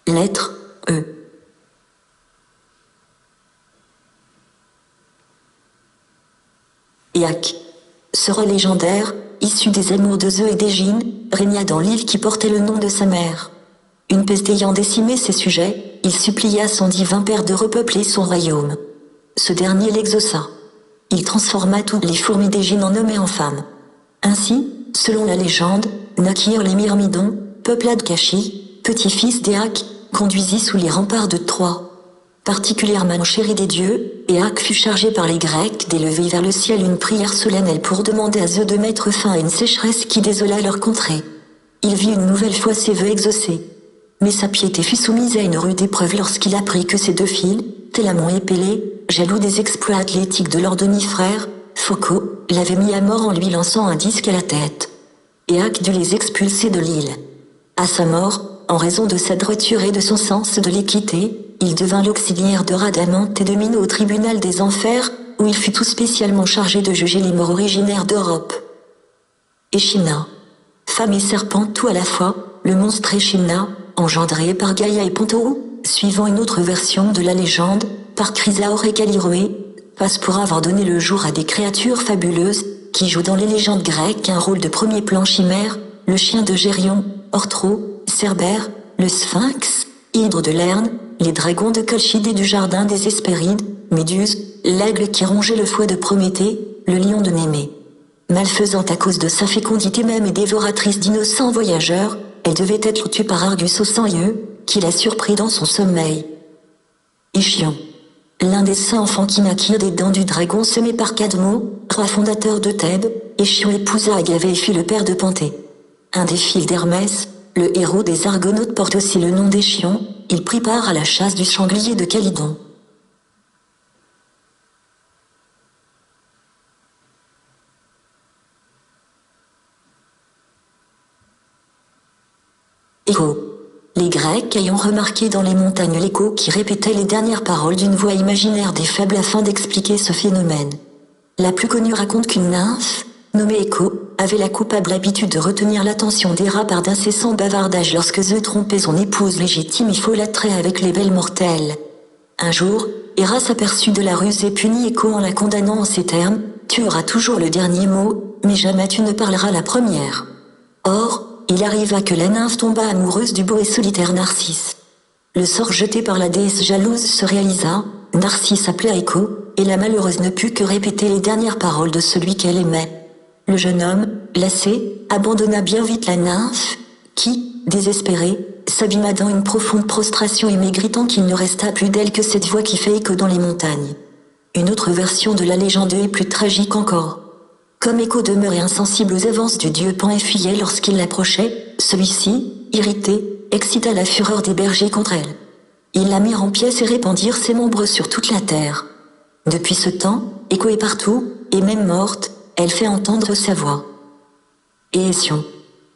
Lettre E. Éaque. Ce roi légendaire, issu des amours de Zeus et d'Égine, régna dans l'île qui portait le nom de sa mère. Une peste ayant décimé ses sujets, il supplia son divin père de repeupler son royaume. Ce dernier l'exauça. Il transforma toutes les fourmis d'Égine en hommes et en femmes. Ainsi, selon la légende, naquirent les Myrmidons, peuplade Cachi, petit-fils d'Éaque, conduisit sous les remparts de Troie. Particulièrement chéri des dieux, Éaque fut chargé par les Grecs d'élever vers le ciel une prière solennelle pour demander à Zeus de mettre fin à une sécheresse qui désola leur contrée. Il vit une nouvelle fois ses vœux exaucés. Mais sa piété fut soumise à une rude épreuve lorsqu'il apprit que ses deux fils, Télamon et Pélée, jaloux des exploits athlétiques de leurs demi-frères, Phocos, l'avaient mis à mort en lui lançant un disque à la tête. Éaque dut les expulser de l'île. À sa mort, en raison de sa droiture et de son sens de l'équité, il devint l'auxiliaire de Rhadamante et de Minos au tribunal des enfers, où il fut tout spécialement chargé de juger les morts originaires d'Europe. Échina. Femme et serpent tout à la fois, le monstre Échina, engendré par Gaïa et Ponto, suivant une autre version de la légende, par Chrysaor et Callirhoé, passe pour avoir donné le jour à des créatures fabuleuses, qui jouent dans les légendes grecques un rôle de premier plan chimère, le chien de Gérion, Orthro, Cerbère, le Sphinx, Hydre de Lerne, les dragons de Colchide et du jardin des Hespérides, Méduse, l'aigle qui rongeait le foie de Prométhée, le lion de Némée. Malfaisante à cause de sa fécondité même et dévoratrice d'innocents voyageurs, elle devait être tuée par Argus au sang yeux, qui la surprit dans son sommeil. Échion. L'un des 100 enfants qui naquirent des dents du dragon semé par Cadmo, roi fondateur de Thèbes, Échion épousa Agavée et fut le père de Panthée. Un des fils d'Hermès, le héros des Argonautes porte aussi le nom d'Échion, il prit part à la chasse du sanglier de Calydon. Écho. Les Grecs ayant remarqué dans les montagnes l'écho qui répétait les dernières paroles d'une voix imaginaire des faibles afin d'expliquer ce phénomène. La plus connue raconte qu'une nymphe, nommée Écho, avait la coupable habitude de retenir l'attention d'Héra par d'incessants bavardages lorsque Zeus trompait son épouse légitime et folâtrait avec les belles mortelles. Un jour, Héra s'aperçut de la ruse et punit Écho en la condamnant en ces termes, « Tu auras toujours le dernier mot, mais jamais tu ne parleras la première. » Or, il arriva que la nymphe tomba amoureuse du beau et solitaire Narcisse. Le sort jeté par la déesse jalouse se réalisa, Narcisse appela Écho, et la malheureuse ne put que répéter les dernières paroles de celui qu'elle aimait. Le jeune homme, lassé, abandonna bien vite la nymphe, qui, désespérée, s'abîma dans une profonde prostration et maigrit tant qu'il ne resta plus d'elle que cette voix qui fait écho dans les montagnes. Une autre version de la légende est plus tragique encore. Comme Écho demeurait insensible aux avances du dieu Pan et fuyait lorsqu'il l'approchait, celui-ci, irrité, excita la fureur des bergers contre elle. Ils la mirent en pièces et répandirent ses membres sur toute la terre. Depuis ce temps, Écho est partout, et même morte, elle fait entendre sa voix. Éétion.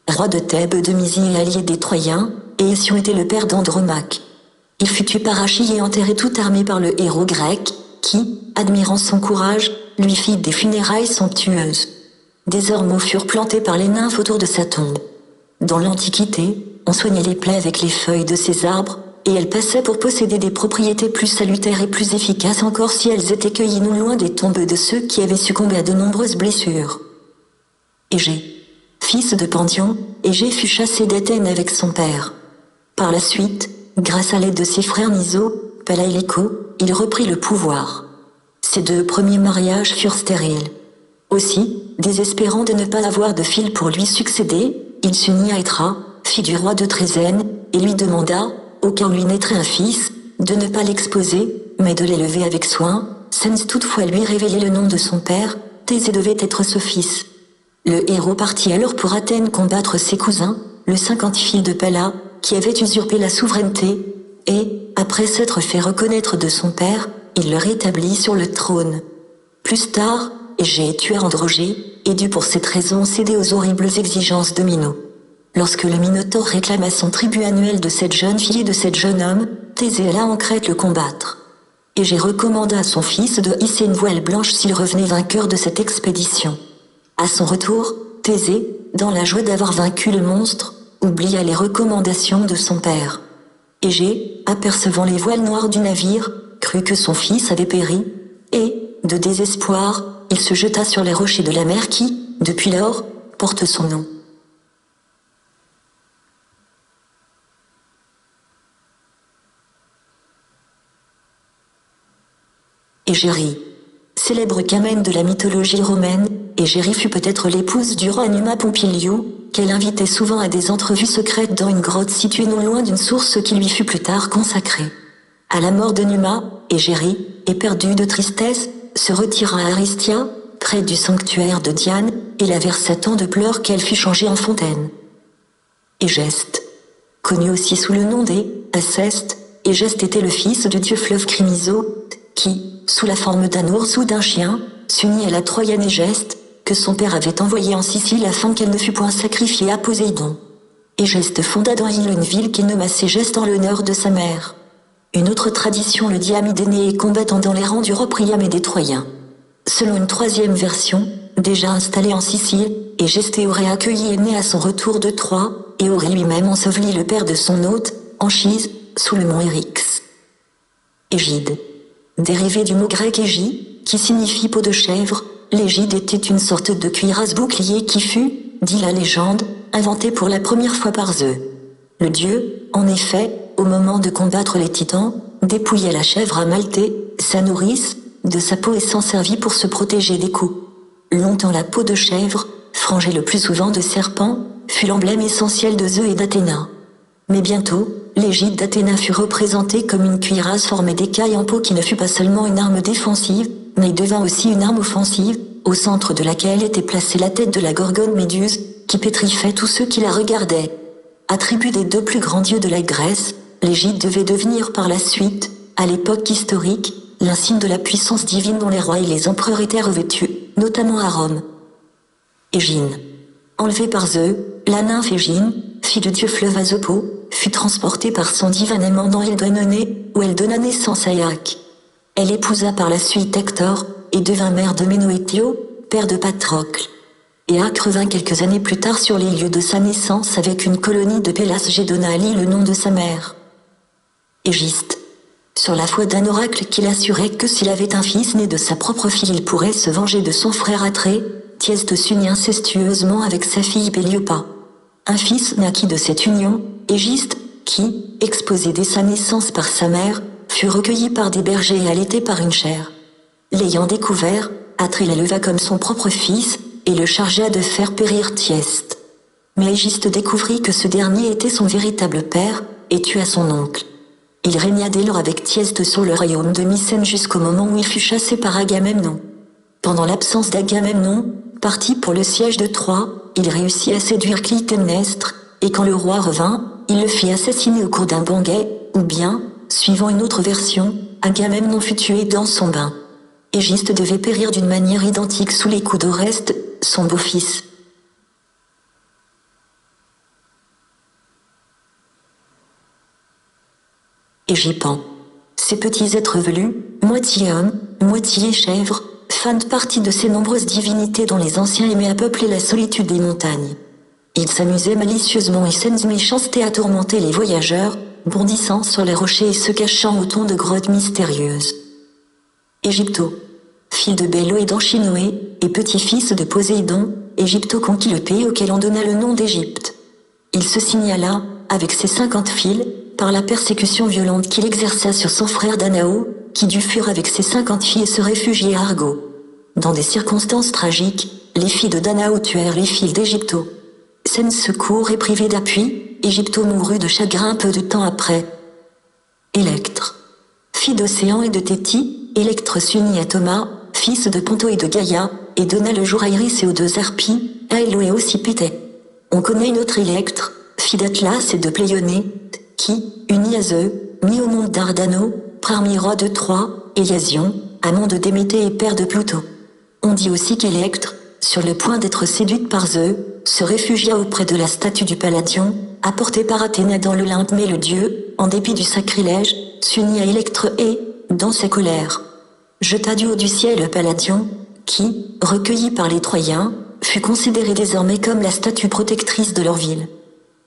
Roi de Thèbes de Mysie et allié des Troyens, Éétion était le père d'Andromaque. Il fut tué par Achille et enterré tout armé par le héros grec, qui, admirant son courage, lui fit des funérailles somptueuses. Des ormeaux furent plantés par les nymphes autour de sa tombe. Dans l'Antiquité, on soignait les plaies avec les feuilles de ces arbres, et elles passaient pour posséder des propriétés plus salutaires et plus efficaces encore si elles étaient cueillies non loin des tombes de ceux qui avaient succombé à de nombreuses blessures. Égée. Fils de Pandion, Égée fut chassé d'Athènes avec son père. Par la suite, grâce à l'aide de ses frères Niso, Palla et Lyco, il reprit le pouvoir. Ses 2 premiers mariages furent stériles. Aussi, désespérant de ne pas avoir de fils pour lui succéder, il s'unit à Hétra, fille du roi de Trézène, et lui demanda, au cas où lui naîtrait un fils, de ne pas l'exposer, mais de l'élever avec soin, sans toutefois lui révéler le nom de son père, Thésée devait être ce fils. Le héros partit alors pour Athènes combattre ses cousins, le 50 fils de Palla, qui avaient usurpé la souveraineté, et, après s'être fait reconnaître de son père, il le rétablit sur le trône. Plus tard, Égée tua Androgée, et dut pour cette raison céder aux horribles exigences de Minos. Lorsque le Minotaure réclama son tribut annuel de cette jeune fille et de cet jeune homme, Thésée alla en Crète le combattre. Égée recommanda à son fils de hisser une voile blanche s'il revenait vainqueur de cette expédition. À son retour, Thésée, dans la joie d'avoir vaincu le monstre, oublia les recommandations de son père. Égée, apercevant les voiles noires du navire, crut que son fils avait péri, et, de désespoir, il se jeta sur les rochers de la mer qui, depuis lors, portent son nom. Égérie. Célèbre camène de la mythologie romaine, Égérie fut peut-être l'épouse du roi Numa Pompiliou, qu'elle invitait souvent à des entrevues secrètes dans une grotte située non loin d'une source qui lui fut plus tard consacrée. À la mort de Numa, Égérie, éperdue de tristesse, se retira à Aristia, près du sanctuaire de Diane, et la versa tant de pleurs qu'elle fut changée en fontaine. Égeste. Connu aussi sous le nom d'Aceste, Égeste était le fils du dieu fleuve Crimiso, qui, sous la forme d'un ours ou d'un chien, s'unit à la Troyenne Égeste, que son père avait envoyée en Sicile afin qu'elle ne fût point sacrifiée à Poséidon. Égeste fonda dans l'île une ville qu'il nomma Ségeste en l'honneur de sa mère. Une autre tradition le dit Amidénée combattant dans les rangs du roi Priam et des Troyens. Selon une troisième version, déjà installé en Sicile, Égeste aurait accueilli et né à son retour de Troie, et aurait lui-même enseveli le père de son hôte, Anchise, sous le mont Eryx. Égide. Dérivé du mot grec égie, qui signifie peau de chèvre, l'égide était une sorte de cuirasse bouclier qui fut, dit la légende, inventée pour la première fois par Zeus. Le dieu, en effet, au moment de combattre les titans, dépouilla la chèvre amaltée, sa nourrice, de sa peau et s'en servit pour se protéger des coups. Longtemps la peau de chèvre, frangée le plus souvent de serpent, fut l'emblème essentiel de Zeus et d'Athéna. Mais bientôt, l'égide d'Athéna fut représentée comme une cuirasse formée d'écailles en peau qui ne fut pas seulement une arme défensive, mais devint aussi une arme offensive, au centre de laquelle était placée la tête de la gorgone Méduse, qui pétrifiait tous ceux qui la regardaient. Attribut des deux plus grands dieux de la Grèce, l'égide devait devenir par la suite, à l'époque historique, l'insigne de la puissance divine dont les rois et les empereurs étaient revêtus, notamment à Rome. Égine. Enlevée par Zeus, la nymphe Égine, fille du dieu fleuve Azopo, fut transportée par son divin aimant dans l'île d'Oenonée, où elle donna naissance à Iaque. Elle épousa par la suite Hector, et devint mère de Ménoétio, père de Patrocle. Iaque revint quelques années plus tard sur les lieux de sa naissance avec une colonie de Pélasge et donna à l'île le nom de sa mère. Égiste. Sur la foi d'un oracle qui l'assurait que s'il avait un fils né de sa propre fille il pourrait se venger de son frère Atrée, Tieste s'unit incestueusement avec sa fille Péliopa. Un fils naquit de cette union, Égiste, qui, exposé dès sa naissance par sa mère, fut recueilli par des bergers et allaité par une chère. L'ayant découvert, Atrée l'éleva comme son propre fils, et le chargea de faire périr Tieste. Mais Égiste découvrit que ce dernier était son véritable père, et tua son oncle. Il régna dès lors avec Tieste sur le royaume de Mycène jusqu'au moment où il fut chassé par Agamemnon. Pendant l'absence d'Agamemnon, parti pour le siège de Troie, il réussit à séduire Clytemnestre, et quand le roi revint, il le fit assassiner au cours d'un banquet, ou bien, suivant une autre version, Agamemnon fut tué dans son bain. Égiste devait périr d'une manière identique sous les coups d'Oreste, son beau-fils. Égipan. Ces petits êtres velus, moitié hommes, moitié chèvres, font partie de ces nombreuses divinités dont les anciens aimaient à peupler la solitude des montagnes. Ils s'amusaient malicieusement et sans méchanceté à tourmenter les voyageurs, bondissant sur les rochers et se cachant au ton de grottes mystérieuses. Égypto. Fils de Bélo et d'Anchinoé, et petit-fils de Poséidon, Égypto conquit le pays auquel on donna le nom d'Égypte. Il se signala, avec ses 50 filles, par la persécution violente qu'il exerça sur son frère Danao, qui dut fuir avec ses 50 filles et se réfugier à Argo. Dans des circonstances tragiques, les filles de Danao tuèrent les filles d'Égypto. Sans secours et privé d'appui, Égypto mourut de chagrin peu de temps après. Électre. Fille d'Océan et de Théti, Électre s'unit à Thomas, fils de Ponto et de Gaïa, et donna le jour à Iris et aux deux harpies, à Élo et aussi Pythée. On connaît une autre Électre, fille d'Atlas et de Pléionée, qui, unie à Zeus, mit au monde Dardano, parmi roi de Troie, et Iasion, amant de Déméter et père de Pluto. On dit aussi qu'Électre, sur le point d'être séduite par Zeus, se réfugia auprès de la statue du Palladion, apportée par Athéna dans l'Olympe, mais le dieu, en dépit du sacrilège, s'unit à Électre et, dans sa colère, jeta du haut du ciel le Palladion, qui, recueilli par les Troyens, fut considéré désormais comme la statue protectrice de leur ville.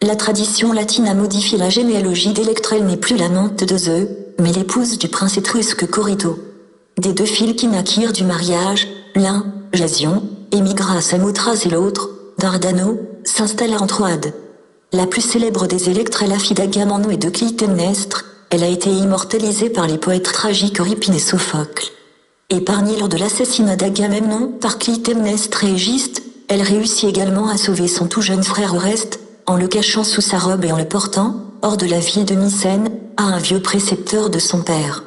La tradition latine a modifié la généalogie d'Électre. Elle n'est plus l'amante de Zeus, mais l'épouse du prince étrusque Corrido. Des deux fils qui naquirent du mariage, l'un, Jasion, émigra à Samothrace et l'autre, Dardano, s'installa en Troade. La plus célèbre des Électres est la fille d'Agamemnon et de Clytemnestre. Elle a été immortalisée par les poètes tragiques Euripide et Sophocle. Épargnée lors de l'assassinat d'Agamemnon par Clytemnestre et Égiste, elle réussit également à sauver son tout jeune frère Oreste, en le cachant sous sa robe et en le portant, hors de la ville de Mycène, à un vieux précepteur de son père.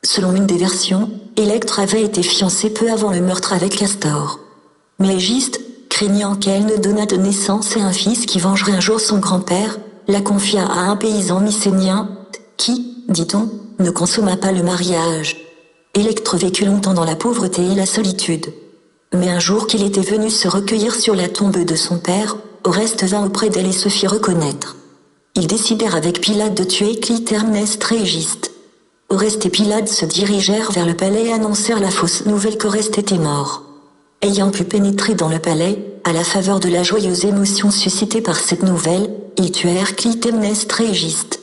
Selon une des versions, Électre avait été fiancée peu avant le meurtre avec Castor. Mais Égiste, craignant qu'elle ne donnât de naissance à un fils qui vengerait un jour son grand-père, la confia à un paysan mycénien, qui, dit-on, ne consomma pas le mariage. Électre vécut longtemps dans la pauvreté et la solitude. Mais un jour qu'il était venu se recueillir sur la tombe de son père, Oreste vint auprès d'elle et se fit reconnaître. Ils décidèrent avec Pilate de tuer Clytemnestre et Égiste. Oreste et Pilate se dirigèrent vers le palais et annoncèrent la fausse nouvelle qu'Oreste était mort. Ayant pu pénétrer dans le palais, à la faveur de la joyeuse émotion suscitée par cette nouvelle, ils tuèrent Clytemnestre et Égiste.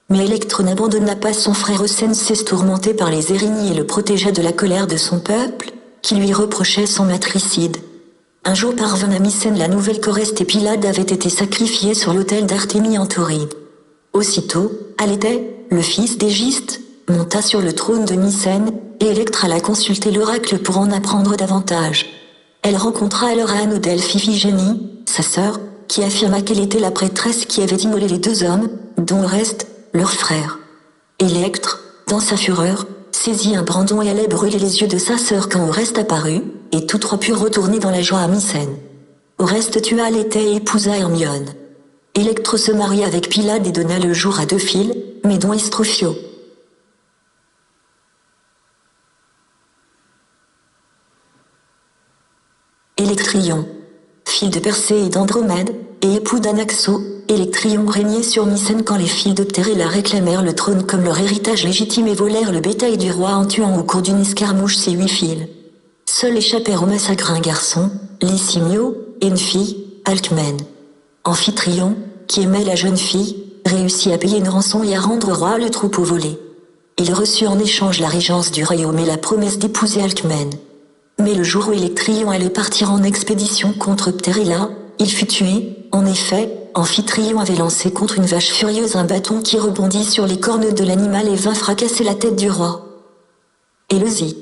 Mais Électre n'abandonna pas son frère Océnès tourmenté par les Érigny et le protégea de la colère de son peuple, qui lui reprochait son matricide. Un jour parvint à Mycène la nouvelle qu'Oreste et Pilate avaient été sacrifiés sur l'autel d'Artémie en Tauride. Aussitôt, Aléthée, le fils d'Égiste, monta sur le trône de Mycène, et Électre alla consulter l'oracle pour en apprendre davantage. Elle rencontra alors à Anne Delphes Iphigénie, sa sœur, qui affirma qu'elle était la prêtresse qui avait immolé les deux hommes, dont Oreste, leur frère. Électre, dans sa fureur, saisit un brandon et allait brûler les yeux de sa sœur quand Oreste apparut, et tous trois purent retourner dans la joie à Mycène. Oreste tua Aléthée et épousa Hermione. Électre se maria avec Pilate et donna le jour à deux filles, Médon et Strophio. Électrion, fille de Persée et d'Andromède, et époux d'Anaxo, Électrion régnait sur Mycène quand les filles de Ptérella réclamèrent le trône comme leur héritage légitime et volèrent le bétail du roi en tuant au cours d'une escarmouche ses 8 filles. Seuls échappèrent au massacre un garçon, Lysimio, et une fille, Alcmène. Amphitryon, qui aimait la jeune fille, réussit à payer une rançon et à rendre au roi le troupeau volé. Il reçut en échange la régence du royaume et la promesse d'épouser Alcmène. Mais le jour où Électrion allait partir en expédition contre Ptérella, il fut tué. En effet, Amphitryon avait lancé contre une vache furieuse un bâton qui rebondit sur les cornes de l'animal et vint fracasser la tête du roi. Éleusis,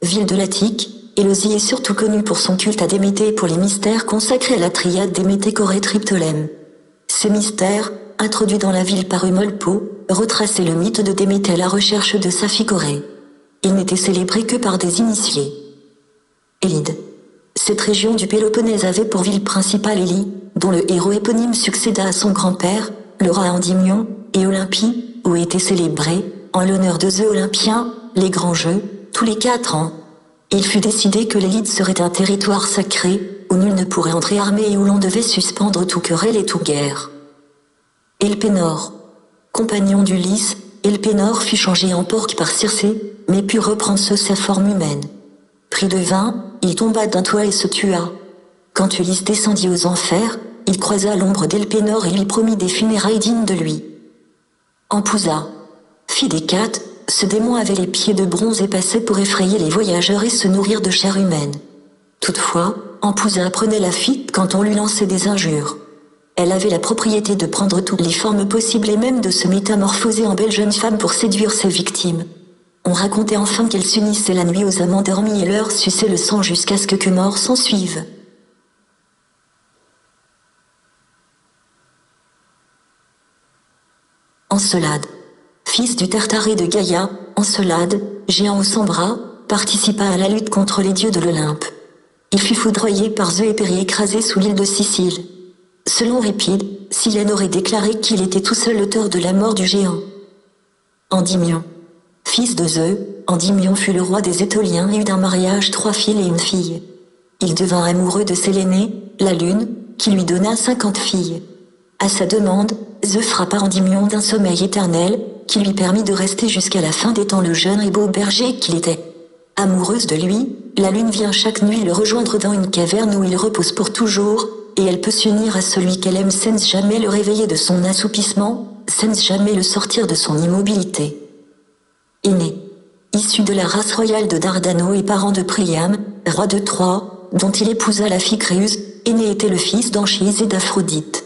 ville de l'Attique, Éleusis est surtout connue pour son culte à Déméter et pour les mystères consacrés à la triade Déméter Corée Triptolème. Ces mystères, introduits dans la ville par Eumolpo, retraçaient le mythe de Déméter à la recherche de sa fille Corée. Il n'était célébré que par des initiés. Élide. Cette région du Péloponnèse avait pour ville principale Élie, dont le héros éponyme succéda à son grand-père, le roi Endymion, et Olympie, où étaient célébrés, en l'honneur de Zeus Olympien, les grands jeux, tous les 4 ans. Il fut décidé que l'Élide serait un territoire sacré, où nul ne pourrait entrer armé et où l'on devait suspendre tout querelle et tout guerre. Elpénor. Compagnon d'Ulysse, Elpénor fut changé en porc par Circé, mais put reprendre sa forme humaine. Pris de vin, il tomba d'un toit et se tua. Quand Ulysse descendit aux enfers, il croisa l'ombre d'Elpénor et lui promit des funérailles dignes de lui. Ampousa. Fille d'Hécate, ce démon avait les pieds de bronze et passait pour effrayer les voyageurs et se nourrir de chair humaine. Toutefois, Ampousa prenait la fuite quand on lui lançait des injures. Elle avait la propriété de prendre toutes les formes possibles et même de se métamorphoser en belle jeune femme pour séduire ses victimes. On racontait enfin qu'elle s'unissait la nuit aux amants endormis et leur suçait le sang jusqu'à ce que mort s'en suive. Encelade. Fils du Tartare et de Gaïa, Encelade, géant aux 100 bras, participa à la lutte contre les dieux de l'Olympe. Il fut foudroyé par Zeus et périt écrasé sous l'île de Sicile. Selon Euripide, Silène aurait déclaré qu'il était tout seul l'auteur de la mort du géant. Endymion. Fils de Zeus, Endymion fut le roi des Étoliens et eut d'un mariage 3 filles et une fille. Il devint amoureux de Sélénée, la lune, qui lui donna 50 filles. À sa demande, Zeus frappa Endymion d'un sommeil éternel, qui lui permit de rester jusqu'à la fin des temps le jeune et beau berger qu'il était. Amoureuse de lui, la lune vient chaque nuit le rejoindre dans une caverne où il repose pour toujours, et elle peut s'unir à celui qu'elle aime sans jamais le réveiller de son assoupissement, sans jamais le sortir de son immobilité. Aîné. Issu de la race royale de Dardano et parent de Priam, roi de Troie, dont il épousa la fille Créuse, Aîné était le fils d'Anchise et d'Aphrodite.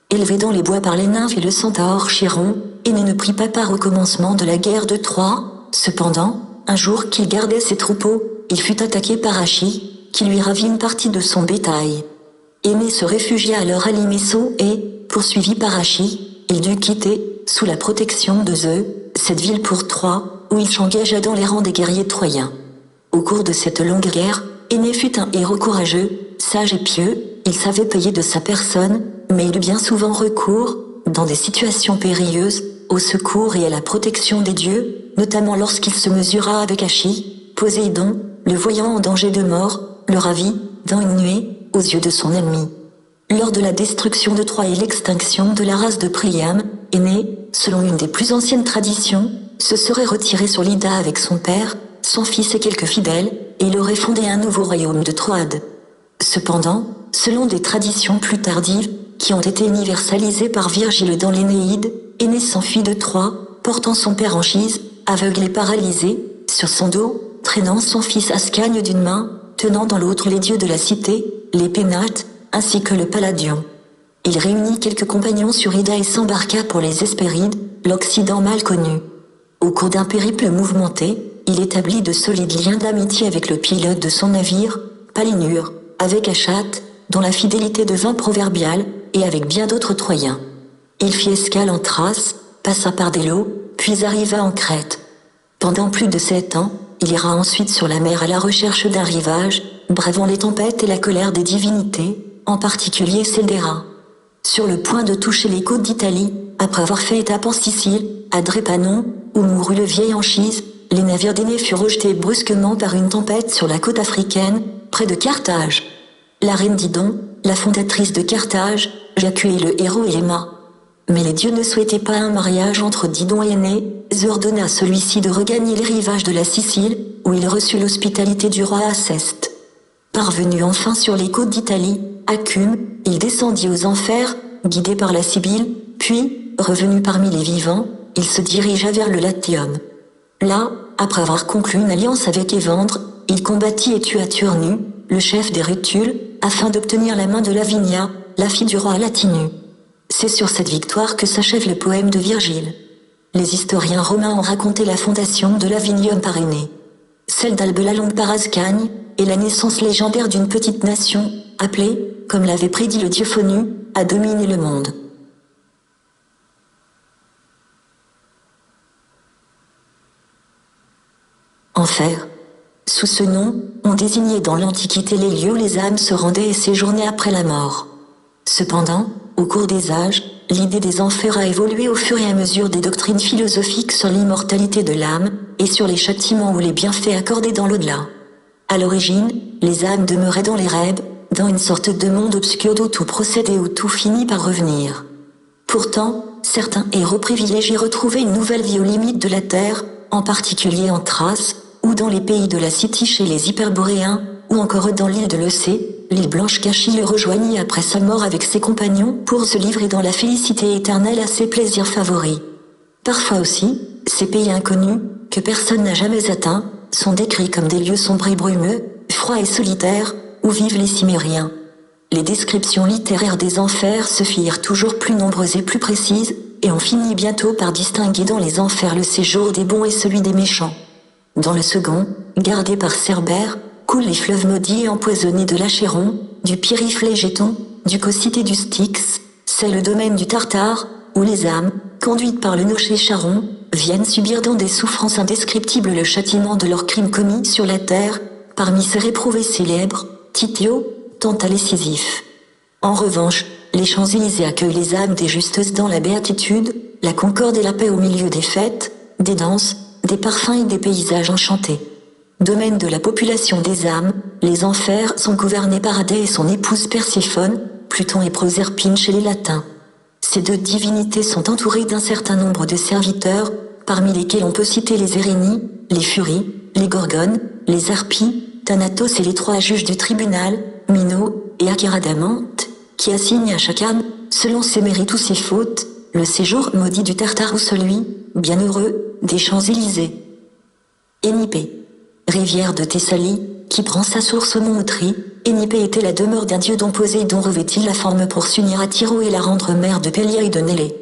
Élevé dans les bois par les nymphes et le centaure Chiron, Aîné ne prit pas part au commencement de la guerre de Troie. Cependant, un jour qu'il gardait ses troupeaux, il fut attaqué par Achille, qui lui ravit une partie de son bétail. Aîné se réfugia alors à Limesso et, poursuivi par Achille, il dut quitter, sous la protection de Zeus, cette ville pour Troie, où il s'engagea dans les rangs des guerriers troyens. Au cours de cette longue guerre, Aîné fut un héros courageux, sage et pieux, il savait payer de sa personne, mais il eut bien souvent recours, dans des situations périlleuses, au secours et à la protection des dieux, notamment lorsqu'il se mesura avec Achille. Poséidon, le voyant en danger de mort, le ravit, dans une nuée, aux yeux de son ennemi. Lors de la destruction de Troie et l'extinction de la race de Priam, Aîné, selon une des plus anciennes traditions, se serait retiré sur l'Ida avec son père, son fils et quelques fidèles, et il aurait fondé un nouveau royaume de Troade. Cependant, selon des traditions plus tardives, qui ont été universalisées par Virgile dans l'Énéide, Aîné s'enfuit de Troie, portant son père Anchise, aveugle et paralysé, sur son dos, traînant son fils Ascagne d'une main, tenant dans l'autre les dieux de la cité, les Pénates, ainsi que le Palladion. Il réunit quelques compagnons sur Ida et s'embarqua pour les Hespérides, l'Occident mal connu. Au cours d'un périple mouvementé, il établit de solides liens d'amitié avec le pilote de son navire, Palinure, avec Achate, dont la fidélité devint proverbiale, et avec bien d'autres Troyens. Il fit escale en Thrace, passa par Délo, puis arriva en Crète. Pendant plus de 7 ans, il ira ensuite sur la mer à la recherche d'un rivage, bravant les tempêtes et la colère des divinités, en particulier celle des rats. Sur le point de toucher les côtes d'Italie, après avoir fait étape en Sicile, à Drépanon, où mourut le vieil Anchise, les navires d'Aîné furent rejetés brusquement par une tempête sur la côte africaine, près de Carthage. La reine Didon, la fondatrice de Carthage, accueillit le héros et l'aima. Mais les dieux ne souhaitaient pas un mariage entre Didon et Aîné. Zeus ordonna à celui-ci de regagner les rivages de la Sicile, où il reçut l'hospitalité du roi Aceste. Parvenu enfin sur les côtes d'Italie, à Cume, il descendit aux enfers, guidé par la Sibylle, puis, revenu parmi les vivants, il se dirigea vers le Latium. Là, après avoir conclu une alliance avec Évandre, il combattit et tua Turnu, le chef des Rutules, afin d'obtenir la main de Lavinia, la fille du roi Latinu. C'est sur cette victoire que s'achève le poème de Virgile. Les historiens romains ont raconté la fondation de Lavinium par Aîné. Celle d'Albe la Longue par Ascagne, et la naissance légendaire d'une petite nation, appelée, comme l'avait prédit le dieu Phonu, à dominer le monde. Enfer. Sous ce nom, on désignait dans l'Antiquité les lieux où les âmes se rendaient et séjournaient après la mort. Cependant, au cours des âges, l'idée des enfers a évolué au fur et à mesure des doctrines philosophiques sur l'immortalité de l'âme, et sur les châtiments ou les bienfaits accordés dans l'au-delà. À l'origine, les âmes demeuraient dans les rêves, dans une sorte de monde obscur d'où tout procède et où tout finit par revenir. Pourtant, certains héros privilégiés retrouvaient une nouvelle vie aux limites de la terre, en particulier en Thrace, ou dans les pays de la City chez les Hyperboréens, ou encore dans l'île de Leucée, l'île blanche qu'Achille le rejoignit après sa mort avec ses compagnons pour se livrer dans la félicité éternelle à ses plaisirs favoris. Parfois aussi, ces pays inconnus, que personne n'a jamais atteints, sont décrits comme des lieux sombres et brumeux, froids et solitaires, où vivent les Cimériens. Les descriptions littéraires des enfers se firent toujours plus nombreuses et plus précises, et on finit bientôt par distinguer dans les enfers le séjour des bons et celui des méchants. Dans le second, gardé par Cerbère, coulent les fleuves maudits et empoisonnés de l'Achéron, du Pyriflégéton, du Cocyte et du Styx. C'est le domaine du Tartare, où les âmes, conduites par le nocher Charon, viennent subir dans des souffrances indescriptibles le châtiment de leurs crimes commis sur la terre. Parmi ces réprouvés célèbres, Titio, Tantal et Sisyphe. En revanche, les Champs-Élysées accueillent les âmes des justes dans la béatitude, la concorde et la paix au milieu des fêtes, des danses, des parfums et des paysages enchantés. Domaine de la population des âmes, les enfers sont gouvernés par Hadès et son épouse Perséphone, Pluton et Proserpine chez les Latins. Ces deux divinités sont entourées d'un certain nombre de serviteurs, parmi lesquels on peut citer les Érénies, les Furies, les Gorgones, les Harpies, Thanatos et les 3 juges du tribunal, Mino et Acheradamante, qui assigne à chaque âme, selon ses mérites ou ses fautes, le séjour maudit du Tartare ou celui, bienheureux, des Champs-Élysées. Énipée. Rivière de Thessalie, qui prend sa source au mont Autry, Énipée était la demeure d'un dieu dont Poséidon revêtit la forme pour s'unir à Tyro et la rendre mère de Pélia et de Nélée.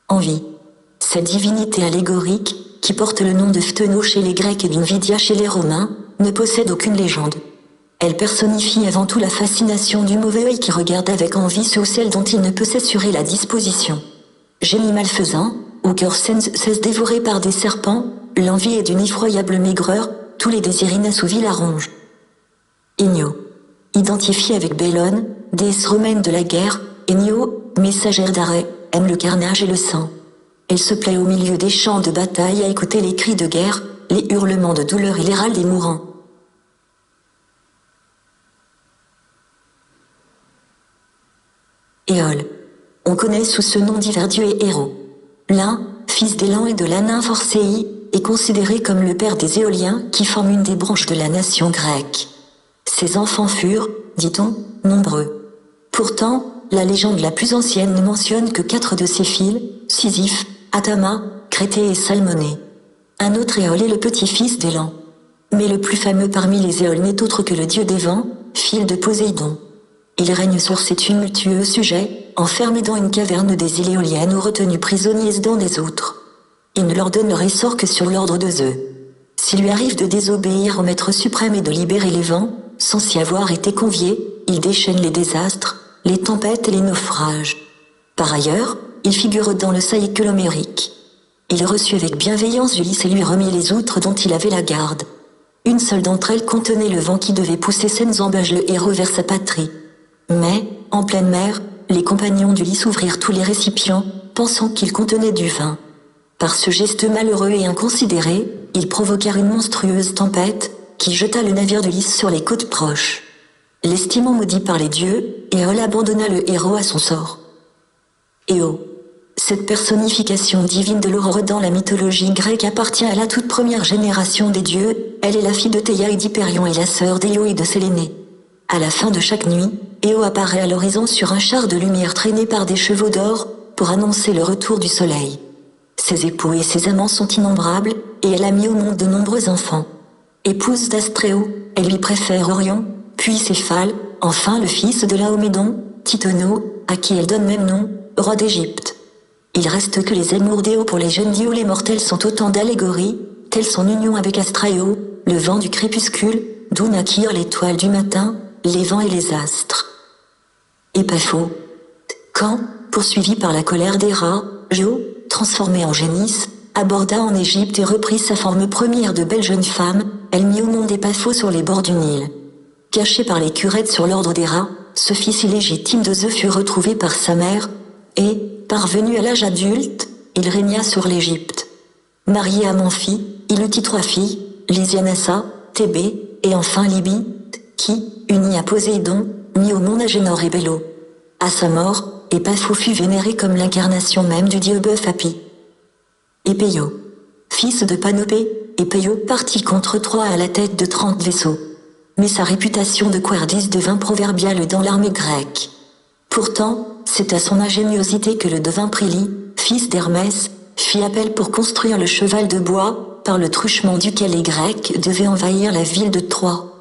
En vie. Cette divinité allégorique, qui porte le nom de Phténo chez les Grecs et d'Invidia chez les Romains, ne possède aucune légende. Elle personnifie avant tout la fascination du mauvais œil qui regarde avec envie ceux ou celles dont il ne peut s'assurer la disposition. Génie malfaisant, au cœur cesse dévoré par des serpents, l'envie est d'une effroyable maigreur, tous les désirs inassouvis la rongent. Igno. Identifiée avec Bellone, déesse romaine de la guerre, Enio, messagère d'arrêt, aime le carnage et le sang. Elle se plaît au milieu des champs de bataille à écouter les cris de guerre, les hurlements de douleur et les râles des mourants. Éole. On connaît sous ce nom divers dieux et héros. L'un, fils d'Élan et de la nymphe Orcéie, est considéré comme le père des Éoliens qui forment une des branches de la nation grecque. Ses enfants furent, dit-on, nombreux. Pourtant, la légende la plus ancienne ne mentionne que 4 de ses fils, Sisyphe, Atama, Créthée et Salmonée. Un autre Éole est le petit-fils d'Élan. Mais le plus fameux parmi les Éoles n'est autre que le dieu des vents, fils de Poséidon. Il règne sur ces tumultueux sujets, enfermé dans une caverne des îles éoliennes ou retenu prisonniers dans des autres. Il ne leur donne leur essor que sur l'ordre de Zeus. S'il lui arrive de désobéir au maître suprême et de libérer les vents, sans s'y avoir été convié, il déchaîne les désastres, les tempêtes et les naufrages. Par ailleurs, il figure dans le cycle homérique. Il reçut avec bienveillance Ulysse et lui remit les outres dont il avait la garde. Une seule d'entre elles contenait le vent qui devait pousser Cenzambage le héros vers sa patrie. Mais, en pleine mer, les compagnons d'Ulysse ouvrirent tous les récipients, pensant qu'ils contenaient du vin. Par ce geste malheureux et inconsidéré, ils provoquèrent une monstrueuse tempête, qui jeta le navire d'Ulysse sur les côtes proches. L'estimant maudit par les dieux, Éole abandonna le héros à son sort. Éo. Cette personnification divine de l'aurore dans la mythologie grecque appartient à la toute première génération des dieux, elle est la fille de Théia et d'Hyperion et la sœur d'Éo et de Séléné. À la fin de chaque nuit, Éo apparaît à l'horizon sur un char de lumière traîné par des chevaux d'or, pour annoncer le retour du soleil. Ses époux et ses amants sont innombrables, et elle a mis au monde de nombreux enfants. Épouse d'Astréo, elle lui préfère Orion, puis Céphale, enfin le fils de Laomédon, Titono, à qui elle donne même nom, roi d'Égypte. Il reste que les amours d'Éo pour les jeunes dieux les mortels sont autant d'allégories, telle son union avec Astraeo, le vent du crépuscule, d'où naquirent l'étoile du matin, les vents et les astres. Épapho. Quand, poursuivi par la colère des rats, Jo, transformée en génisse, aborda en Égypte et reprit sa forme première de belle jeune femme, elle mit au monde Épapho sur les bords du Nil. Caché par les curettes sur l'ordre des rats, ce fils illégitime de Zeus fut retrouvé par sa mère, et, parvenu à l'âge adulte, il régna sur l'Égypte. Marié à Amphi, il eut 3 filles, Lysianassa, Thébé, et enfin Libye, qui, unie à Poséidon, mit au monde Agénor et Bélo. À sa mort, Épapho fut vénéré comme l'incarnation même du dieu bœuf Hapi. Épéio. Fils de Panopée, Épéio partit contre Troie à la tête de 30 vaisseaux. Mais sa réputation de couardise devint proverbiale dans l'armée grecque. Pourtant, c'est à son ingéniosité que le devin Prélie, fils d'Hermès, fit appel pour construire le cheval de bois, par le truchement duquel les Grecs devaient envahir la ville de Troie.